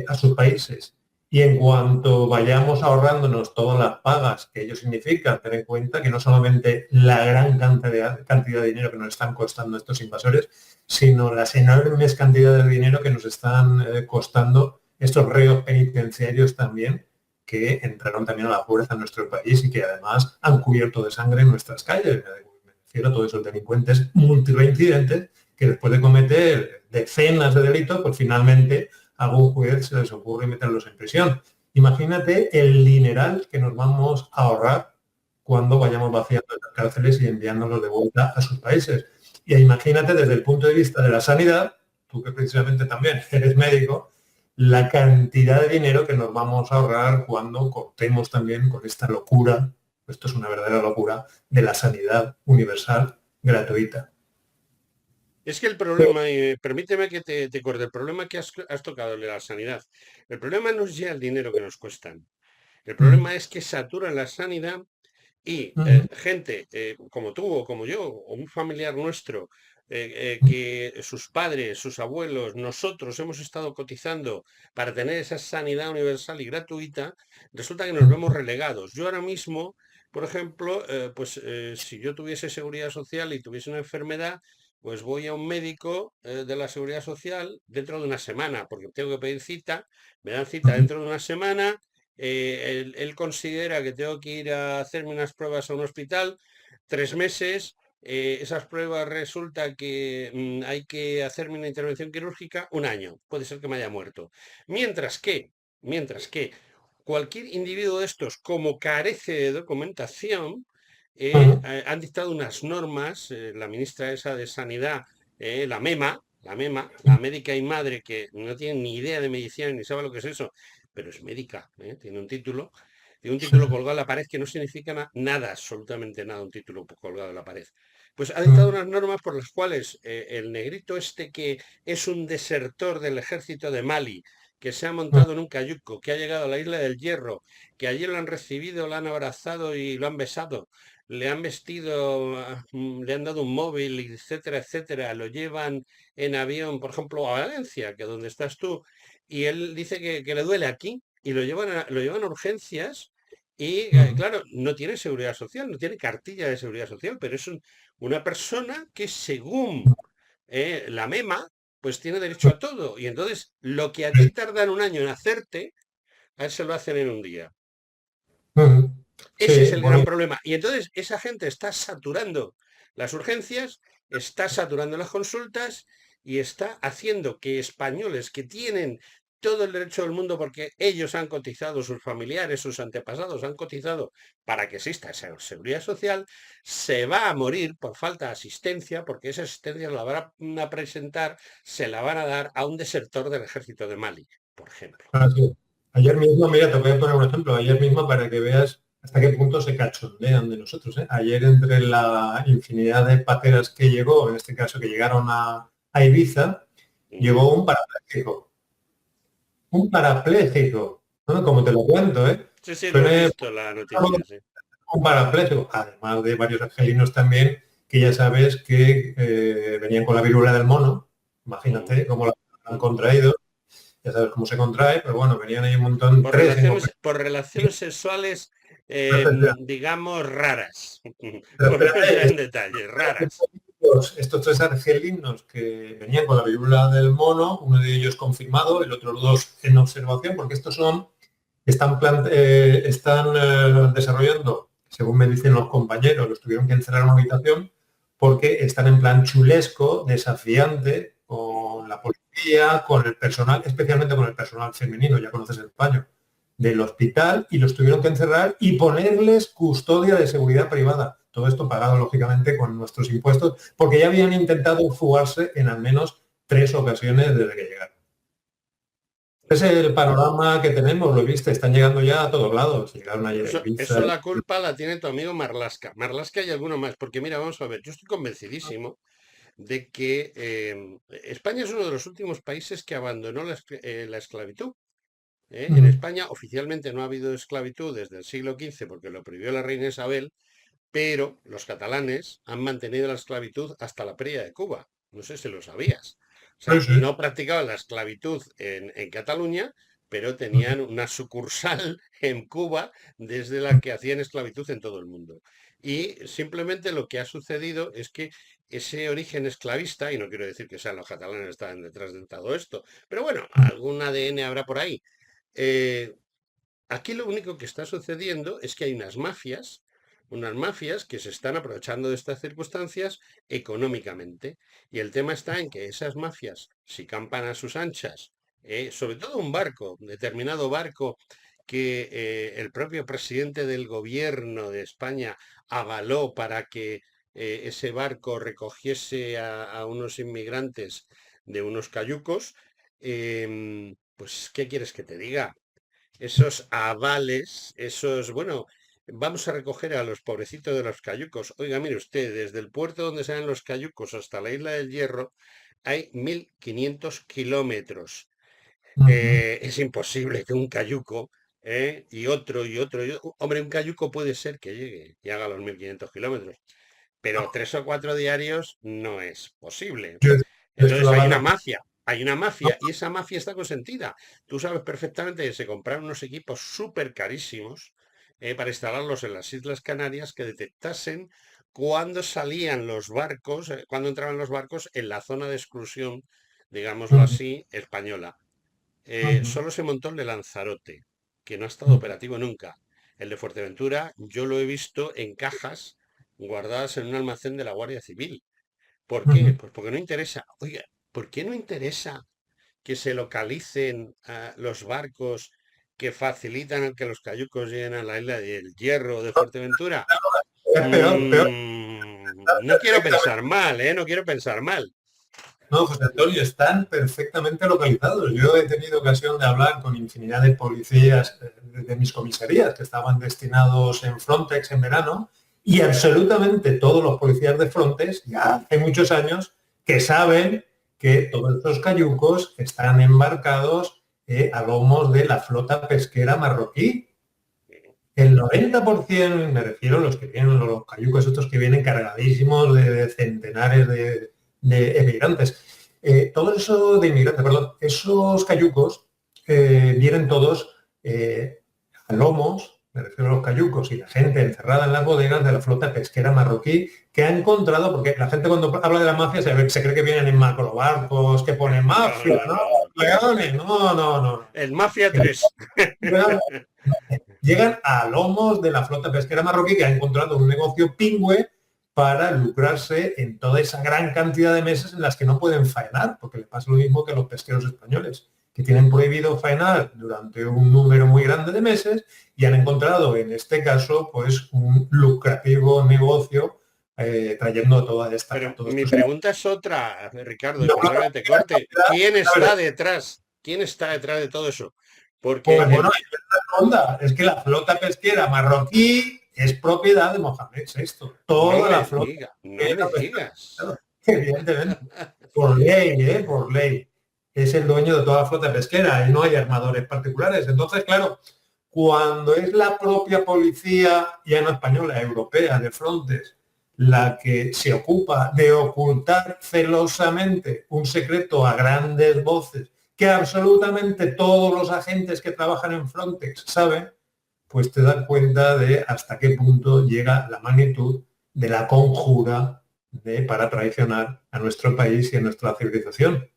D: a sus países, y en cuanto vayamos ahorrándonos todas las pagas que ello significa, tener en cuenta que no solamente la gran cantidad de dinero que nos están costando estos invasores, sino las enormes cantidades de dinero que nos están costando estos reos penitenciarios también, que entraron también a la fuerza en nuestro país y que además han cubierto de sangre nuestras calles. Me refiero a todos esos delincuentes multireincidentes que después de cometer decenas de delitos, pues finalmente a algún juez se les ocurre meterlos en prisión. Imagínate el dineral que nos vamos a ahorrar cuando vayamos vaciando las cárceles y enviándolos de vuelta a sus países. Y imagínate desde el punto de vista de la sanidad, tú que precisamente también eres médico, la cantidad de dinero que nos vamos a ahorrar cuando cortemos también con esta locura, esto es una verdadera locura, de la sanidad universal gratuita.
A: Es que el problema, permíteme que te corte, el problema que has tocado de la sanidad, el problema no es ya el dinero que nos cuestan, el problema es que saturan la sanidad y gente como tú o como yo, o un familiar nuestro, que sus padres, sus abuelos, nosotros hemos estado cotizando para tener esa sanidad universal y gratuita, resulta que nos vemos relegados. Yo ahora mismo, por ejemplo, si yo tuviese seguridad social y tuviese una enfermedad, pues voy a un médico de la seguridad social dentro de una semana, porque tengo que pedir cita, me dan cita dentro de una semana. Él considera que tengo que ir a hacerme unas pruebas a un hospital, 3 meses, esas pruebas resulta que hay que hacerme una intervención quirúrgica, un año, puede ser que me haya muerto. Mientras que cualquier individuo de estos, como carece de documentación, han dictado unas normas, la ministra esa de Sanidad, la médica y madre, que no tiene ni idea de medicina ni sabe lo que es eso, pero es médica, tiene un título colgado en la pared que no significa nada, absolutamente nada, un título colgado en la pared. Pues ha dictado unas normas por las cuales el negrito este que es un desertor del ejército de Mali, que se ha montado en un cayuco, que ha llegado a la isla del Hierro, que allí lo han recibido, lo han abrazado y lo han besado, le han vestido, le han dado un móvil, etcétera, etcétera, lo llevan en avión, por ejemplo, a Valencia, que es donde estás tú, y él dice que le duele aquí, y lo llevan a urgencias, y
D: Ujú.
A: claro, no tiene seguridad social, no tiene cartilla de seguridad social, pero es una persona que según la MEMA, pues tiene derecho a todo. Y entonces, lo que a ti tardan un año en hacerte, a él se lo hacen en un día.
D: Ujú.
A: Ese es
D: Sí,
A: el
D: bueno,
A: gran problema. Y entonces, esa gente está saturando las urgencias, está saturando las consultas y está haciendo que españoles que tienen todo el derecho del mundo porque ellos han cotizado, sus familiares, sus antepasados han cotizado para que exista esa seguridad social, se va a morir por falta de asistencia, porque esa asistencia la van a presentar, se la van a dar a un desertor del ejército de Mali, por ejemplo.
D: sí. Ayer mismo, mira, te voy a poner un ejemplo. Ayer mismo para que veas hasta qué punto se cachondean de nosotros, ¿eh? Ayer entre la infinidad de pateras que llegó, en este caso que llegaron a Ibiza,
A: Ujú.
D: llegó un parapléjico. Un parapléjico. ¿No? Como te lo cuento, ¿eh?
A: Sí, sí, lo he
D: Suene
A: visto la noticia, sí.
D: un parapléjico, además de varios argelinos también, que ya sabes que venían con la viruela del mono.
A: Mm,
D: Imagínate cómo la han
A: mm.
D: contraído. Ya sabes cómo se contrae, pero bueno, venían ahí un montón, tres en concreto.
A: Por relaciones sexuales, digamos, raras.
D: Pero
A: Por no entrar
D: espérate,
A: en detalles, raras.
D: estos tres argelinos que venían con la viruela del mono, uno de ellos confirmado, el otro dos en observación, porque estos están desarrollando, según me dicen los compañeros, los tuvieron que encerrar en una habitación porque están en plan chulesco, desafiante, con la policía, con el personal, especialmente con el personal femenino, ya conoces el paño, del hospital, y los tuvieron que encerrar y ponerles custodia de seguridad privada. Todo esto pagado, lógicamente, con nuestros impuestos, porque ya habían intentado fugarse en al menos 3 ocasiones desde que llegaron. Es el panorama que tenemos, lo viste, están llegando ya a todos lados. Llegaron ayer a
A: Eso
D: Ibiza.
A: la culpa la tiene tu amigo Marlasca. Marlasca y alguno más, porque mira, vamos a ver, yo estoy convencidísimo de que España es uno de los últimos países que abandonó la esclavitud. En
D: Mm,
A: España oficialmente no ha habido esclavitud desde el siglo XV porque lo prohibió la reina Isabel, pero los catalanes han mantenido la esclavitud hasta la pérdida de Cuba. No sé si lo sabías. O
D: sí,
A: sea,
D: sí.
A: no practicaban la esclavitud en Cataluña, pero
D: Mm,
A: tenían una sucursal en Cuba desde la que hacían esclavitud en todo el mundo. Y simplemente lo que ha sucedido es que ese origen esclavista, y no quiero decir que sean los catalanes que están detrás de todo esto, pero bueno,
D: mm,
A: algún ADN habrá por ahí. Eh, Aquí lo único que está sucediendo es que hay unas mafias que se están aprovechando de estas circunstancias económicamente. Y el tema está en que esas mafias, si campan a sus anchas, sobre todo un barco, determinado barco que el propio presidente del gobierno de España avaló para que ese barco recogiese a unos inmigrantes de unos cayucos, pues, ¿qué quieres que te diga? Esos avales, bueno, vamos a recoger a los pobrecitos de los cayucos. Oiga, mire usted, desde el puerto donde salen los cayucos hasta la isla del Hierro hay 1500 kilómetros.
D: mm,
A: Es imposible que un cayuco y otro y otro, hombre, un cayuco puede ser que llegue y haga los 1500 kilómetros, pero 3 o 4 diarios no es posible.
D: yo- esto
A: Entonces
D: lo van a...
A: hay una mafia y esa mafia está consentida. Tú sabes perfectamente que se compraron unos equipos súper carísimos para instalarlos en las Islas Canarias que detectasen cuándo salían los barcos, cuándo entraban los barcos en la zona de exclusión, digámoslo
D: Mm,
A: así, española.
D: mm,
A: Solo se montó el de Lanzarote, que no ha estado
D: mm,
A: operativo nunca. El de Fuerteventura yo lo he visto en cajas guardadas en un almacén de la Guardia Civil. ¿Por qué?
D: mm.
A: Pues porque no interesa. Oiga, ¿por qué no interesa que se localicen los barcos que facilitan el que los cayucos lleguen a la isla del Hierro de Fuerteventura?
D: Es peor, peor.
A: No quiero
D: Perfectamente.
A: pensar mal, ¿eh? No quiero pensar mal.
D: No, José Antonio, están perfectamente localizados. Yo he tenido ocasión de hablar con infinidad de policías de mis comisarías que estaban destinados en Frontex en verano y absolutamente todos los policías de Frontex ya hace muchos años que saben que todos estos cayucos están embarcados a lomos de la flota pesquera marroquí. El 90%, me refiero a los que vienen, los cayucos estos que vienen cargadísimos de centenares de emigrantes. Todo eso de inmigrantes, perdón, esos cayucos vienen todos a lomos, me refiero a los cayucos y la gente encerrada en las bodegas de la flota pesquera marroquí que ha encontrado, porque la gente cuando habla de la mafia se cree que vienen en macrobarcos, que ponen mafia, ¿no? Leones, no.
A: El Mafia 3.
D: Llegan a lomos de la flota pesquera marroquí que ha encontrado un negocio pingüe para lucrarse en toda esa gran cantidad de meses en las que no pueden faenar, porque le pasa lo mismo que a los pesqueros españoles, que tienen prohibido faenar durante un número muy grande de meses y han encontrado en este caso pues un lucrativo negocio trayendo toda esta...
A: Pero mi pregunta es otra, Ricardo, perdona que te corte. ¿Quién está detrás? ¿Quién está detrás de todo eso? Porque
D: pues bueno, onda, es que la flota pesquera marroquí es propiedad de Mohamed VI. Toda la flota.
A: No me digas.
D: Evidentemente. Por ley, por ley. Es el dueño de toda la flota pesquera y no hay armadores particulares. Entonces, claro, cuando es la propia policía, ya no española, europea, de Frontex, la que se ocupa de ocultar celosamente un secreto a grandes voces que absolutamente todos los agentes que trabajan en Frontex saben, pues te das cuenta de hasta qué punto llega la magnitud de la conjura para traicionar a nuestro país y a nuestra civilización.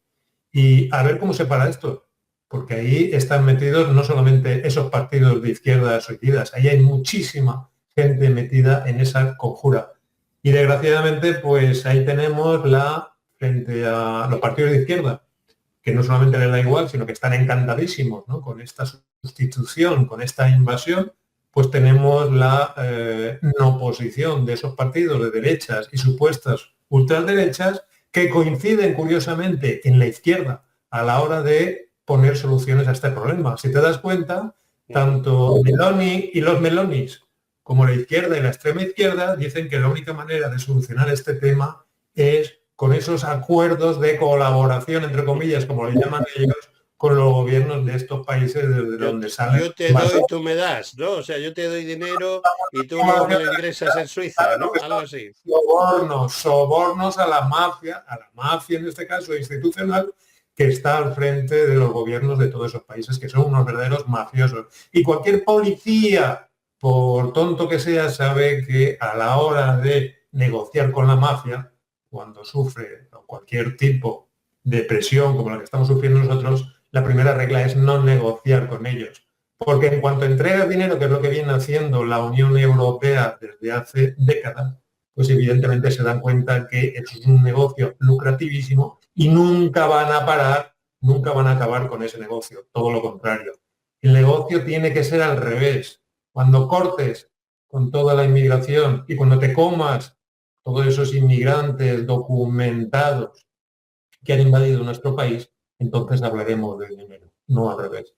D: Y a ver cómo se para esto, porque ahí están metidos no solamente esos partidos de izquierdas suicidas, ahí hay muchísima gente metida en esa conjura. Y desgraciadamente, pues ahí tenemos frente a los partidos de izquierda, que no solamente les da igual, sino que están encantadísimos, ¿no? Con esta sustitución, con esta invasión, pues tenemos la no oposición de esos partidos de derechas y supuestas ultraderechas que coinciden curiosamente en la izquierda a la hora de poner soluciones a este problema. Si te das cuenta, tanto Meloni y los Melonis como la izquierda y la extrema izquierda dicen que la única manera de solucionar este tema es con esos acuerdos de colaboración, entre comillas, como le llaman ellos, con los gobiernos de estos países desde donde salen.
A: Yo te doy, tú me das, ¿no? O sea, yo te doy dinero y tú luego me lo ingresas en Suiza, ¿no? Algo así.
D: Sobornos a la mafia en este caso institucional, que está al frente de los gobiernos de todos esos países, que son unos verdaderos mafiosos. Y cualquier policía, por tonto que sea, sabe que a la hora de negociar con la mafia, cuando sufre cualquier tipo de presión como la que estamos sufriendo nosotros, la primera regla es no negociar con ellos. Porque en cuanto entregas dinero, que es lo que viene haciendo la Unión Europea desde hace décadas, pues evidentemente se dan cuenta que es un negocio lucrativísimo y nunca van a parar, nunca van a acabar con ese negocio. Todo lo contrario. El negocio tiene que ser al revés. Cuando cortes con toda la inmigración y cuando te comas todos esos inmigrantes documentados que han invadido nuestro país, entonces hablaremos del dinero, no al revés.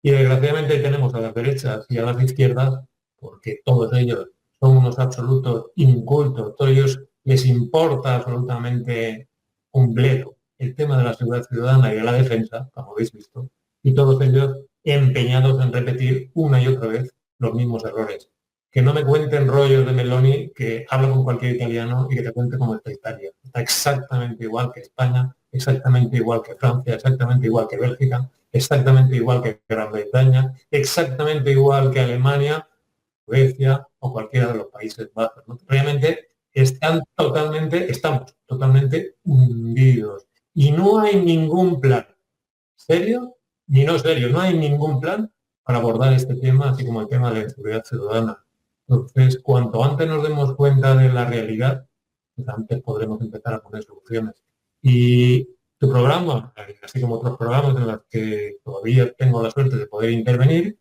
D: Y desgraciadamente tenemos a las derechas y a las izquierdas, porque todos ellos son unos absolutos incultos, todos ellos les importa absolutamente un bledo el tema de la seguridad ciudadana y de la defensa, como habéis visto, y todos ellos empeñados en repetir una y otra vez los mismos errores. Que no me cuenten rollos de Meloni, que habla con cualquier italiano y que te cuente cómo está Italia. Está exactamente igual que España, exactamente igual que Francia, exactamente igual que Bélgica, exactamente igual que Gran Bretaña, exactamente igual que Alemania, Suecia o cualquiera de los Países Bajos, ¿no? Realmente estamos totalmente hundidos. Y no hay ningún plan, serio ni no serio, no hay ningún plan para abordar este tema, así como el tema de la seguridad ciudadana. Entonces, cuanto antes nos demos cuenta de la realidad, pues antes podremos empezar a poner soluciones. Y tu programa, así como otros programas en los que todavía tengo la suerte de poder intervenir,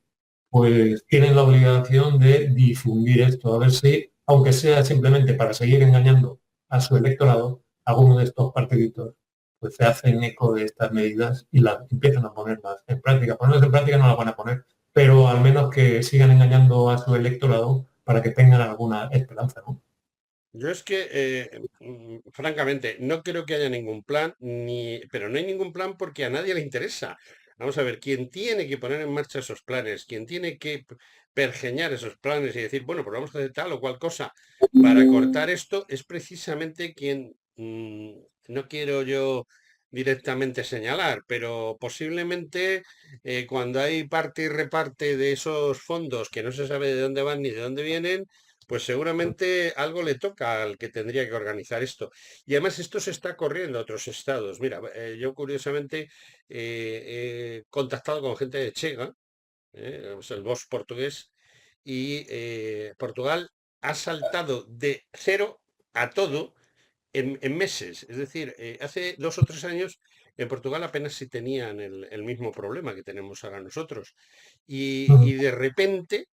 D: pues tienen la obligación de difundir esto, a ver si, aunque sea simplemente para seguir engañando a su electorado, alguno de estos partiditos pues se hacen eco de estas medidas y las empiezan a ponerlas en práctica. Ponerlas en práctica no las van a poner, pero al menos que sigan engañando a su electorado para que tengan alguna esperanza, ¿no?
A: Yo es que, francamente, no creo que haya ningún plan, pero no hay ningún plan porque a nadie le interesa. vamos a ver, quien tiene que poner en marcha esos planes, quien tiene que pergeñar esos planes y decir, bueno, pues vamos a hacer tal o cual cosa para cortar esto, es precisamente quien, no quiero yo directamente señalar, pero posiblemente cuando hay parte y reparte de esos fondos que no se sabe de dónde van ni de dónde vienen, pues seguramente algo le toca al que tendría que organizar esto. Y además esto se está corriendo a otros estados. Mira, yo curiosamente he contactado con gente de Chega, es el boss portugués, y Portugal ha saltado de cero a todo en meses. Es decir, hace 2 o 3 años en Portugal apenas si tenían el mismo problema que tenemos ahora nosotros. Y de repente,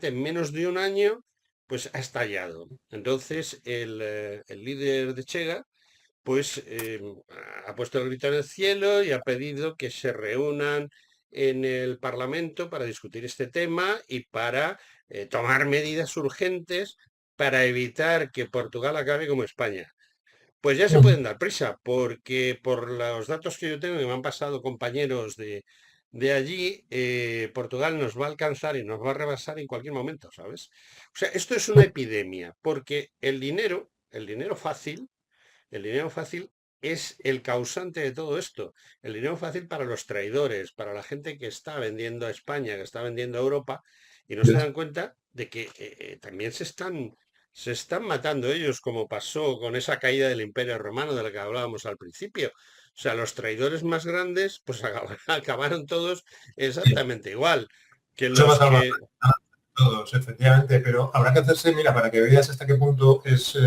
A: en menos de un año, pues ha estallado. Entonces, el líder de Chega, pues ha puesto el grito en el cielo y ha pedido que se reúnan en el Parlamento para discutir este tema y para tomar medidas urgentes para evitar que Portugal acabe como España. Pues ya se
D: Ujú.
A: pueden dar prisa, porque por los datos que yo tengo que me han pasado compañeros de allí, Portugal nos va a alcanzar y nos va a rebasar en cualquier momento, ¿sabes? O sea, esto es una epidemia, porque el dinero fácil es el causante de todo esto. El dinero fácil para los traidores, para la gente que está vendiendo a España, que está vendiendo a Europa, y no se dan cuenta de que también se están matando ellos, como pasó con esa caída del Imperio Romano de la que hablábamos al principio. O sea, los traidores más grandes, pues acabaron todos exactamente igual que
D: Eso
A: los
D: pasa
A: que...
D: todos, efectivamente, pero habrá que hacerse, mira, para que veas hasta qué punto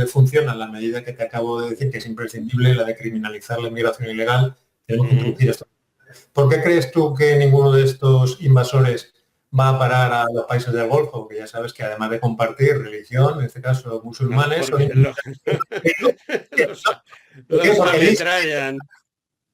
D: funciona la medida que te acabo de decir, que es imprescindible, la de criminalizar la inmigración ilegal, tenemos que
A: Ujú.
D: introducir esto. ¿Por qué crees tú que ninguno de estos invasores va a parar a los países del Golfo? Que ya sabes que además de compartir religión, en este caso
A: Ah,
D: musulmanes, son
A: porque los,
D: ¿Por qué?
A: los
D: Porque allí
A: ametrallan.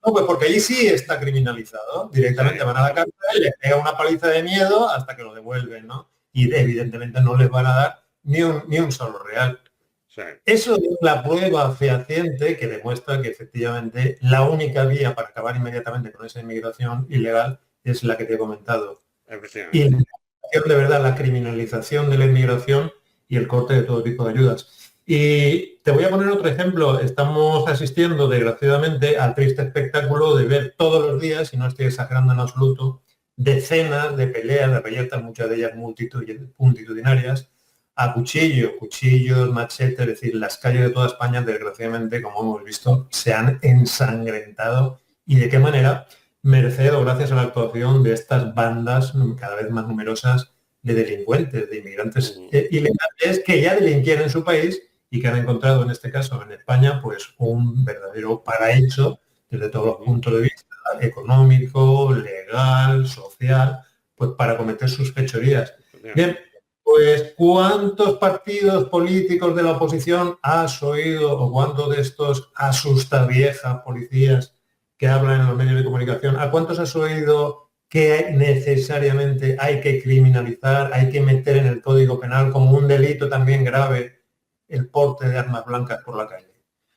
D: no, pues porque ahí sí está criminalizado.
A: Sí,
D: Directamente van a la cárcel, les pega una paliza de miedo hasta que lo devuelven, ¿no? Y evidentemente no les van a dar ni un solo real.
A: sí.
D: Eso es la prueba fehaciente que demuestra que efectivamente la única vía para acabar inmediatamente con esa inmigración ilegal es la que te he comentado. Y
A: Efectivamente.
D: de verdad la criminalización de la inmigración y el corte de todo tipo de ayudas. Y te voy a poner otro ejemplo. Estamos asistiendo, desgraciadamente, al triste espectáculo de ver todos los días, y no estoy exagerando en absoluto, decenas de peleas, de reyertas, muchas de ellas multitudinarias, a cuchillos, machetes, es decir, las calles de toda España, desgraciadamente, como hemos visto, se han ensangrentado. ¿Y de qué manera? Merced o gracias a la actuación de estas bandas cada vez más numerosas de delincuentes, de inmigrantes
A: Ujú.
D: ilegales que ya delinquían en su país y que han encontrado en este caso en España pues un verdadero paraíso desde todos los
A: Ujú.
D: puntos de vista, económico, legal, social, pues para cometer sus fechorías. Bien,
A: Efectivamente.
D: pues ¿cuántos partidos políticos de la oposición has oído o cuántos de estos asustaviejas policías que hablan en los medios de comunicación, a cuántos has oído que necesariamente hay que criminalizar, hay que meter en el Código Penal como un delito también grave el porte de armas blancas por la calle?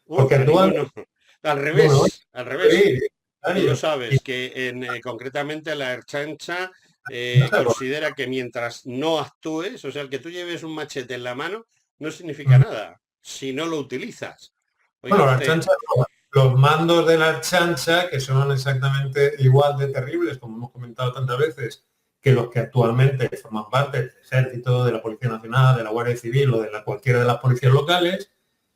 D: Porque
A: A
D: actualmente,
A: ninguno. Al
D: bueno,
A: revés, al revés. Tú lo
D: y
A: sabes, que concretamente la Ertzaintza
D: no está
A: considera que mientras no actúes, o sea, el que tú lleves un machete en la mano, no significa
D: correcto.
A: nada si no lo utilizas. Oiga
D: Bueno, la
A: usted,
D: chancha, los mandos de la chancha, que son exactamente igual de terribles, como hemos comentado tantas veces, que los que actualmente forman parte del Ejército, de la Policía Nacional, de la Guardia Civil o de cualquiera de las policías locales,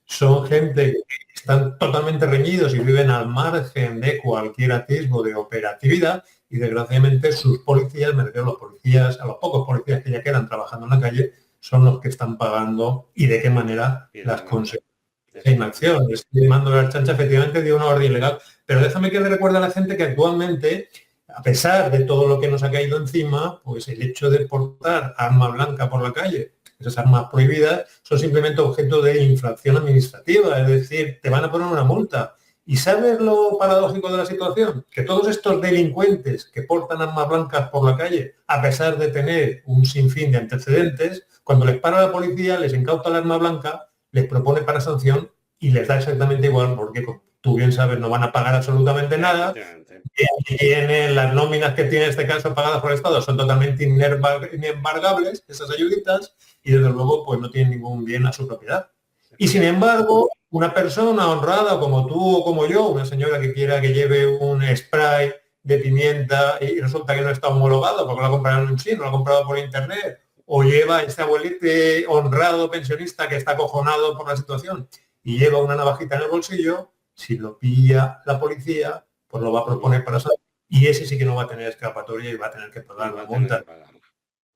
D: son
A: ujú,
D: gente que están totalmente reñidos y viven al margen de cualquier atisbo de operatividad y desgraciadamente sus policías, me refiero a los policías, a los pocos policías que ya quedan trabajando en la calle, son los que están pagando y de qué manera
A: y de
D: las
A: qué manera,
D: consecuencias de
A: exactamente.
D: inacción. Estoy mando de la chancha efectivamente dio una orden ilegal. Pero déjame que le recuerde a la gente que actualmente, a pesar de todo lo que nos ha caído encima, pues el hecho de portar arma blanca por la calle, esas armas prohibidas, son simplemente objeto de infracción administrativa. Es decir, te van a poner una multa. ¿Y sabes lo paradójico de la situación? Que todos estos delincuentes que portan armas blancas por la calle, a pesar de tener un sinfín de antecedentes, cuando les para la policía, les incauta el arma blanca, les propone para sanción y les da exactamente igual porque tú bien sabes, no van a pagar absolutamente nada.
A: Efectivamente.
D: Y tienen las nóminas que tiene en este caso pagadas por el Estado, son totalmente inembargables, esas ayuditas, y desde luego pues no tienen ningún bien a su propiedad. Y sin embargo, una persona honrada como tú o como yo, una señora que quiera que lleve un spray de pimienta y resulta que no está homologado porque lo ha comprado en un chino, lo ha comprado por internet, o lleva este abuelito honrado pensionista que está acojonado por la situación y lleva una navajita en el bolsillo, si lo pilla la policía, pues lo va a proponer para salir. Y ese sí que no va a tener escapatoria y va a tener que pagar la multa.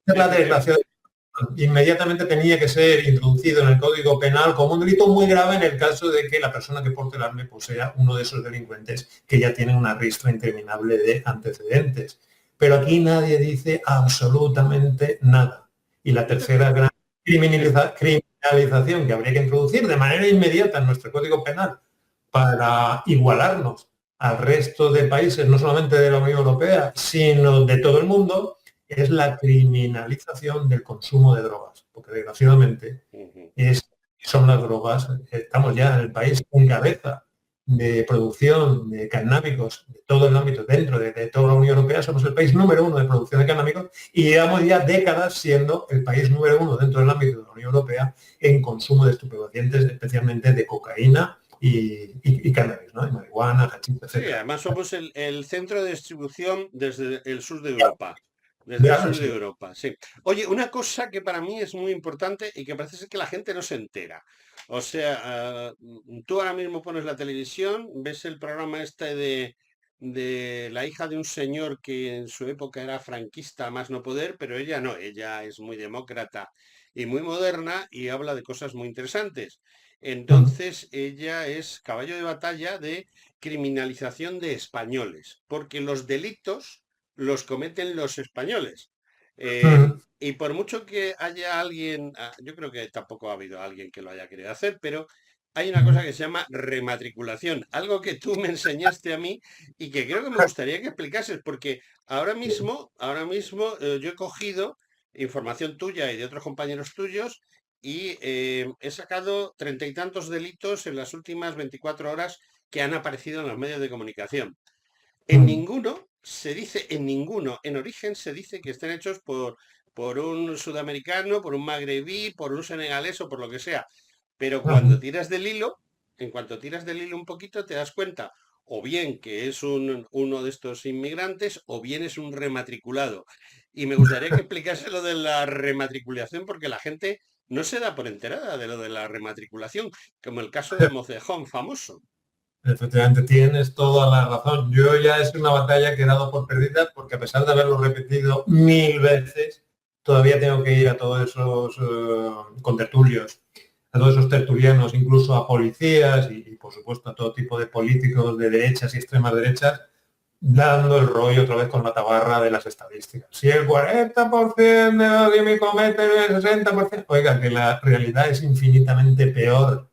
D: Es la desgracia. Inmediatamente tenía que ser introducido en el Código Penal como un delito muy grave en el caso de que la persona que porte el arma pues, sea uno de esos delincuentes que ya tienen una ristra interminable de antecedentes. Pero aquí nadie dice absolutamente nada. Y la tercera gran criminalización que habría que introducir de manera inmediata en nuestro Código Penal para igualarnos al resto de países, no solamente de la Unión Europea, sino de todo el mundo, es la criminalización del consumo de drogas, porque desgraciadamente son las drogas, estamos ya en el país en cabeza de producción de canábicos de todo el ámbito dentro de toda la Unión Europea, somos el país número 1 de producción de canábicos y llevamos ya décadas siendo el país número 1 dentro del ámbito de la Unión Europea en consumo de estupefacientes, especialmente de cocaína y cannabis, ¿no? Y marihuana, hachís, etc.
A: Sí, además somos el centro de distribución desde el sur de Europa. Desde el sur de Europa, sí. Oye, una cosa que para mí es muy importante y que parece ser que la gente no se entera. O sea, tú ahora mismo pones la televisión, ves el programa este de la hija de un señor que en su época era franquista a más no poder, pero ella no, ella es muy demócrata y muy moderna y habla de cosas muy interesantes. Entonces, ella es caballo de batalla de criminalización de españoles, porque los delitos los cometen los españoles. Y por mucho que haya alguien, yo creo que tampoco ha habido alguien que lo haya querido hacer, pero hay una cosa que se llama rematriculación, algo que tú me enseñaste a mí y que creo que me gustaría que explicases, porque ahora mismo yo he cogido información tuya y de otros compañeros tuyos y he sacado 30 y tantos delitos en las últimas 24 horas que han aparecido en los medios de comunicación. En ninguno se dice, en origen se dice que estén hechos por un sudamericano, por un magrebí, por un senegalés o por lo que sea. Pero cuando tiras del hilo, en cuanto tiras del hilo un poquito, te das cuenta o bien que es uno de estos inmigrantes o bien es un rematriculado. Y me gustaría que explicase lo de la rematriculación porque la gente no se da por enterada de lo de la rematriculación, como el caso de Mocejón famoso.
D: Efectivamente, tienes toda la razón. Yo ya es una batalla que he dado por perdida porque a pesar de haberlo repetido 1000 veces, todavía tengo que ir a todos esos contertulios, a todos esos tertulianos, incluso a policías y, por supuesto a todo tipo de políticos de derechas y extremas derechas, dando el rollo otra vez con la tabarra de las estadísticas. Si el 40% de los que cometen el 60%, oiga, que la realidad es infinitamente peor,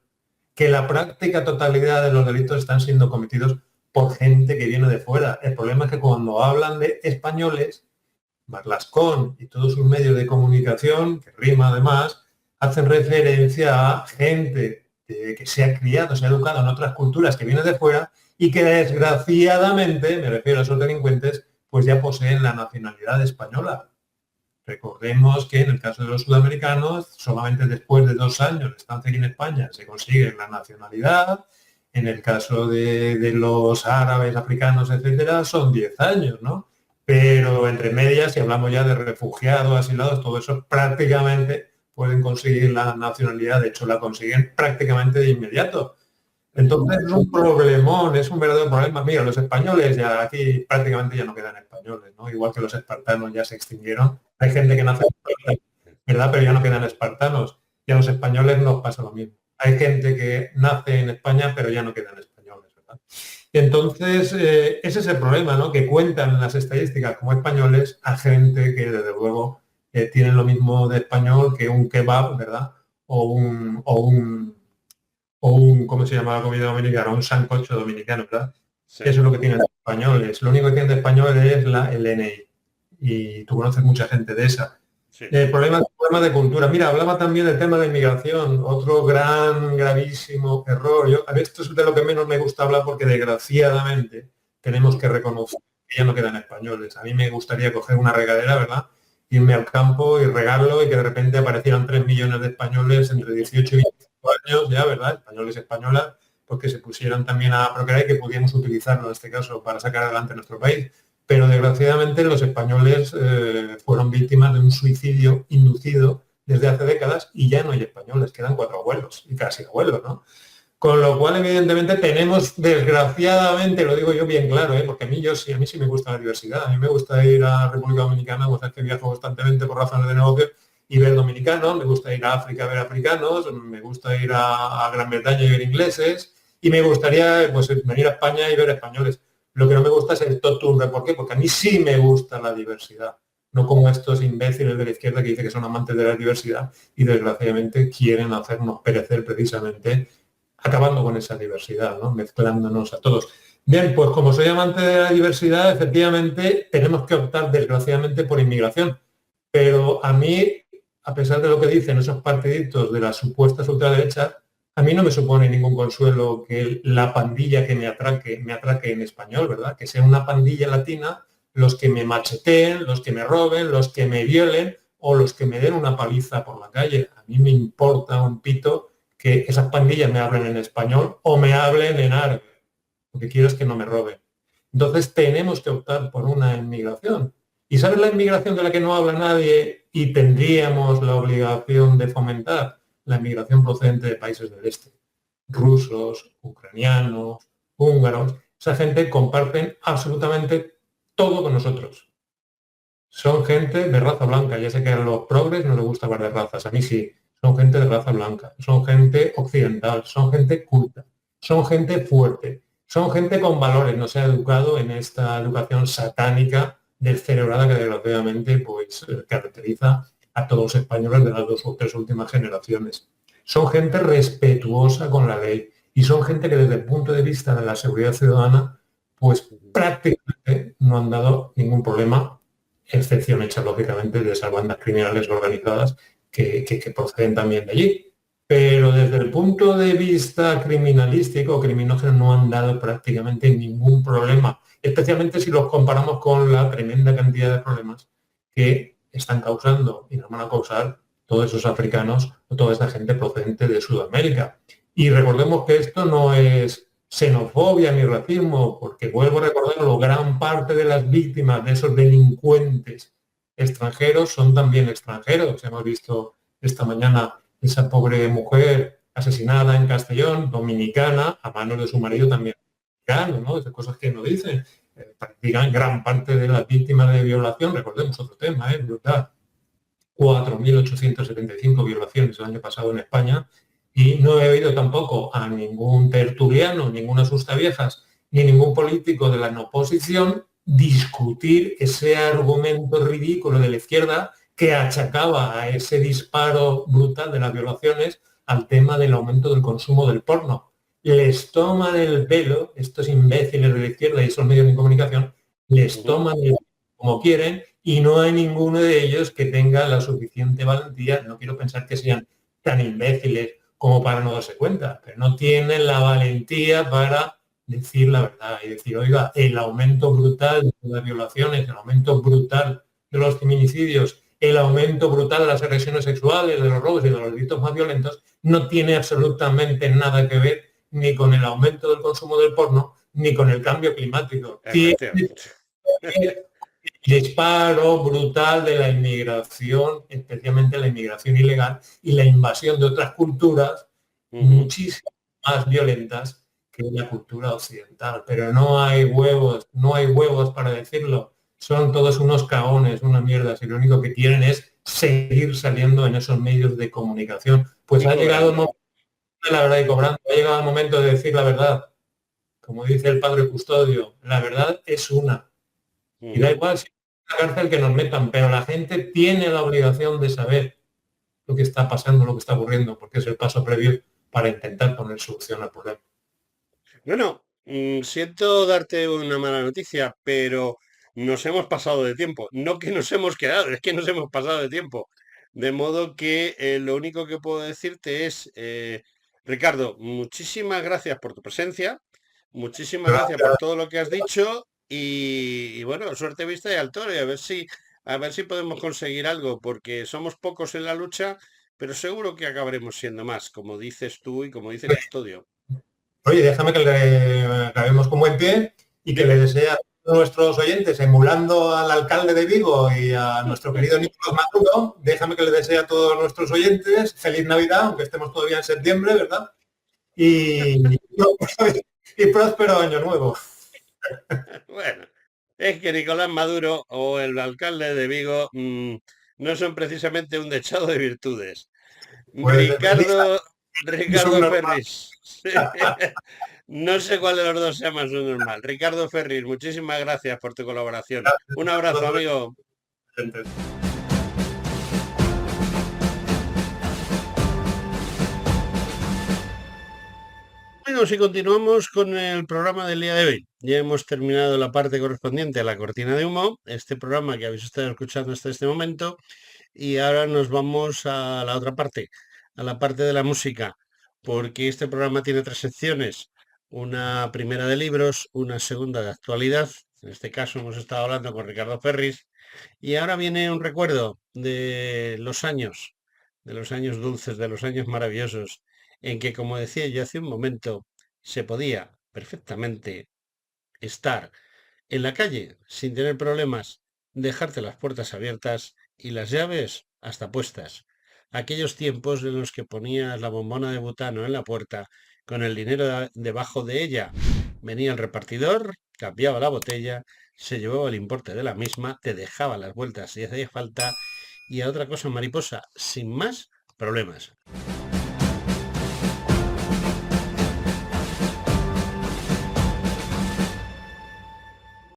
D: que la práctica totalidad de los delitos están siendo cometidos por gente que viene de fuera. El problema es que cuando hablan de españoles, Marlascón y todos sus medios de comunicación, que rima además, hacen referencia a gente que se ha criado, se ha educado en otras culturas que viene de fuera y que desgraciadamente, me refiero a esos delincuentes, pues ya poseen la nacionalidad española. Recordemos que en el caso de los sudamericanos, solamente después de 2 años de estancia aquí en España se consigue la nacionalidad. En el caso de los árabes, africanos, etcétera, son 10 años, ¿no? Pero entre medias, si hablamos ya de refugiados, asilados, todo eso prácticamente pueden conseguir la nacionalidad. De hecho, la consiguen prácticamente de inmediato. Entonces es un problemón, es un verdadero problema. Mira, los españoles ya aquí prácticamente ya no quedan españoles, ¿no? Igual que los espartanos ya se extinguieron. Hay gente que nace, ¿verdad? Pero ya no quedan espartanos. Y a los españoles nos pasa lo mismo. Hay gente que nace en España, pero ya no quedan españoles, ¿verdad? Entonces, ese es el problema, ¿no? Que cuentan las estadísticas como españoles a gente que, desde luego, tienen lo mismo de español que un kebab, ¿verdad? O un ¿cómo se llama la comida dominicana? Un sancocho dominicano, ¿verdad? Sí. Eso es lo que tienen los españoles. Lo único que tienen de español es el DNI. Y tú conoces mucha gente de esa.
A: Sí.
D: Problema de cultura. Mira, hablaba también del tema de inmigración, otro gravísimo error. A ver, esto es de lo que menos me gusta hablar porque desgraciadamente tenemos que reconocer que ya no quedan españoles. A mí me gustaría coger una regadera, ¿verdad? Irme al campo y regarlo y que de repente aparecieran 3 millones de españoles entre 18 y 25 años, ya, ¿verdad? Españoles y españolas, porque se pusieran también a procrear y que pudiéramos utilizarlo en este caso para sacar adelante nuestro país. Pero desgraciadamente los españoles fueron víctimas de un suicidio inducido desde hace décadas y ya no hay españoles, quedan 4 abuelos y casi abuelos, ¿no? Con lo cual, evidentemente, tenemos, desgraciadamente, lo digo yo bien claro, porque a mí sí me gusta la diversidad. A mí me gusta ir a República Dominicana, o sea, que viajo constantemente por razones de negocio y ver dominicanos, me gusta ir a África a ver africanos, me gusta ir a Gran Bretaña y ver ingleses, y me gustaría pues, venir a España y ver españoles. Lo que no me gusta es el totum. ¿Por qué? Porque a mí sí me gusta la diversidad, no como estos imbéciles de la izquierda que dicen que son amantes de la diversidad y desgraciadamente quieren hacernos perecer precisamente acabando con esa diversidad, ¿no? Mezclándonos a todos. Bien, pues como soy amante de la diversidad, efectivamente tenemos que optar desgraciadamente por inmigración. Pero a mí, a pesar de lo que dicen esos partiditos de las supuestas ultraderechas, a mí no me supone ningún consuelo que la pandilla que me atraque en español, ¿verdad? Que sea una pandilla latina, los que me macheteen, los que me roben, los que me violen o los que me den una paliza por la calle. A mí me importa un pito que esas pandillas me hablen en español o me hablen en árabe. Lo que quiero es que no me roben. Entonces tenemos que optar por una inmigración. ¿Y sabes la inmigración de la que no habla nadie y tendríamos la obligación de fomentar? La inmigración procedente de países del este. Rusos, ucranianos, húngaros. Esa gente comparten absolutamente todo con nosotros. Son gente de raza blanca. Ya sé que a los progres no les gusta hablar de razas. A mí sí. Son gente de raza blanca. Son gente occidental. Son gente culta. Son gente fuerte. Son gente con valores. No se ha educado en esta educación satánica descerebrada que desgraciadamente pues, caracteriza a todos los españoles de las 2 o 3 últimas generaciones. Son gente respetuosa con la ley y son gente que desde el punto de vista de la seguridad ciudadana pues prácticamente no han dado ningún problema, excepción hecha lógicamente de esas bandas criminales organizadas que proceden también de allí. Pero desde el punto de vista criminalístico o criminógeno no han dado prácticamente ningún problema, especialmente si los comparamos con la tremenda cantidad de problemas que están causando y nos van a causar todos esos africanos o toda esa gente procedente de Sudamérica. Y recordemos que esto no es xenofobia ni racismo, porque vuelvo a recordarlo, gran parte de las víctimas de esos delincuentes extranjeros son también extranjeros. Hemos visto esta mañana esa pobre mujer asesinada en Castellón, dominicana, a manos de su marido también dominicano, ¿no? Esas cosas que no dicen. Practican gran parte de las víctimas de violación, recordemos otro tema, brutal. 4.875 violaciones el año pasado en España y no he oído tampoco a ningún tertuliano, ninguna sustaviejas, ni ningún político de la oposición discutir ese argumento ridículo de la izquierda que achacaba a ese disparo brutal de las violaciones al tema del aumento del consumo del porno. Les toman el pelo, estos imbéciles de la izquierda y esos medios de comunicación, les toman el pelo como quieren y no hay ninguno de ellos que tenga la suficiente valentía, no quiero pensar que sean tan imbéciles como para no darse cuenta, pero no tienen la valentía para decir la verdad y decir, oiga, el aumento brutal de las violaciones, el aumento brutal de los feminicidios, el aumento brutal de las agresiones sexuales, de los robos y de los delitos más violentos, no tiene absolutamente nada que ver ni con el aumento del consumo del porno, ni con el cambio climático. Tiene disparo brutal de la inmigración, especialmente la inmigración ilegal y la invasión de otras culturas muchísimo más violentas que la cultura occidental. Pero no hay huevos para decirlo. Son todos unos cagones, unas mierdas, y lo único que quieren es seguir saliendo en esos medios de comunicación. Pues ha llegado el momento de la verdad y cobrando, ha llegado el momento de decir la verdad. Como dice el padre Custodio, la verdad es una. Y da igual si es la cárcel que nos metan, pero la gente tiene la obligación de saber lo que está pasando, lo que está ocurriendo, porque es el paso previo para intentar poner solución al problema.
A: Bueno, siento darte una mala noticia, pero nos hemos pasado de tiempo. No que nos hemos quedado, es que nos hemos pasado de tiempo. De modo que lo único que puedo decirte es, Ricardo, muchísimas gracias por tu presencia, muchísimas gracias por
D: Gracias.
A: todo lo que has dicho y bueno, suerte, vista y al toro y a ver si podemos conseguir algo, porque somos pocos en la lucha, pero seguro que acabaremos siendo más, como dices tú y como dice Custodio.
D: Oye, déjame que le acabemos con buen pie y que le
A: Dime.
D: desee a todos nuestros oyentes, emulando al alcalde de Vigo y a nuestro querido Nicolás Maduro, déjame que le desee a todos nuestros oyentes feliz Navidad, aunque estemos todavía en septiembre, ¿verdad? Y, y próspero año nuevo.
A: Bueno, es que Nicolás Maduro o el alcalde de Vigo no son precisamente un dechado de virtudes.
D: Pues feliz
A: Ricardo
D: subnormal.
A: Ferris. No sé cuál de los dos sea más normal. Ricardo Ferris, muchísimas gracias por tu colaboración. Un
D: Gracias a
A: abrazo,
D: todos nuestros
A: amigo.
D: oyentes.
A: Bueno, si continuamos con el programa del día de hoy, ya hemos terminado la parte correspondiente a la cortina de humo, este programa que habéis estado escuchando hasta este momento, y ahora nos vamos a la otra parte, a la parte de la música, porque este programa tiene tres secciones, una primera de libros, una segunda de actualidad, en este caso hemos estado hablando con Ricardo Ferris, y ahora viene un recuerdo de los años dulces, de los años maravillosos, en que, como decía yo hace un momento, se podía perfectamente estar en la calle sin tener problemas, dejarte las puertas abiertas y las llaves hasta puestas. Aquellos tiempos en los que ponías la bombona de butano en la puerta con el dinero debajo de ella. Venía el repartidor, cambiaba la botella, se llevaba el importe de la misma, te dejaba las vueltas si hacía falta y a otra cosa mariposa, sin más problemas.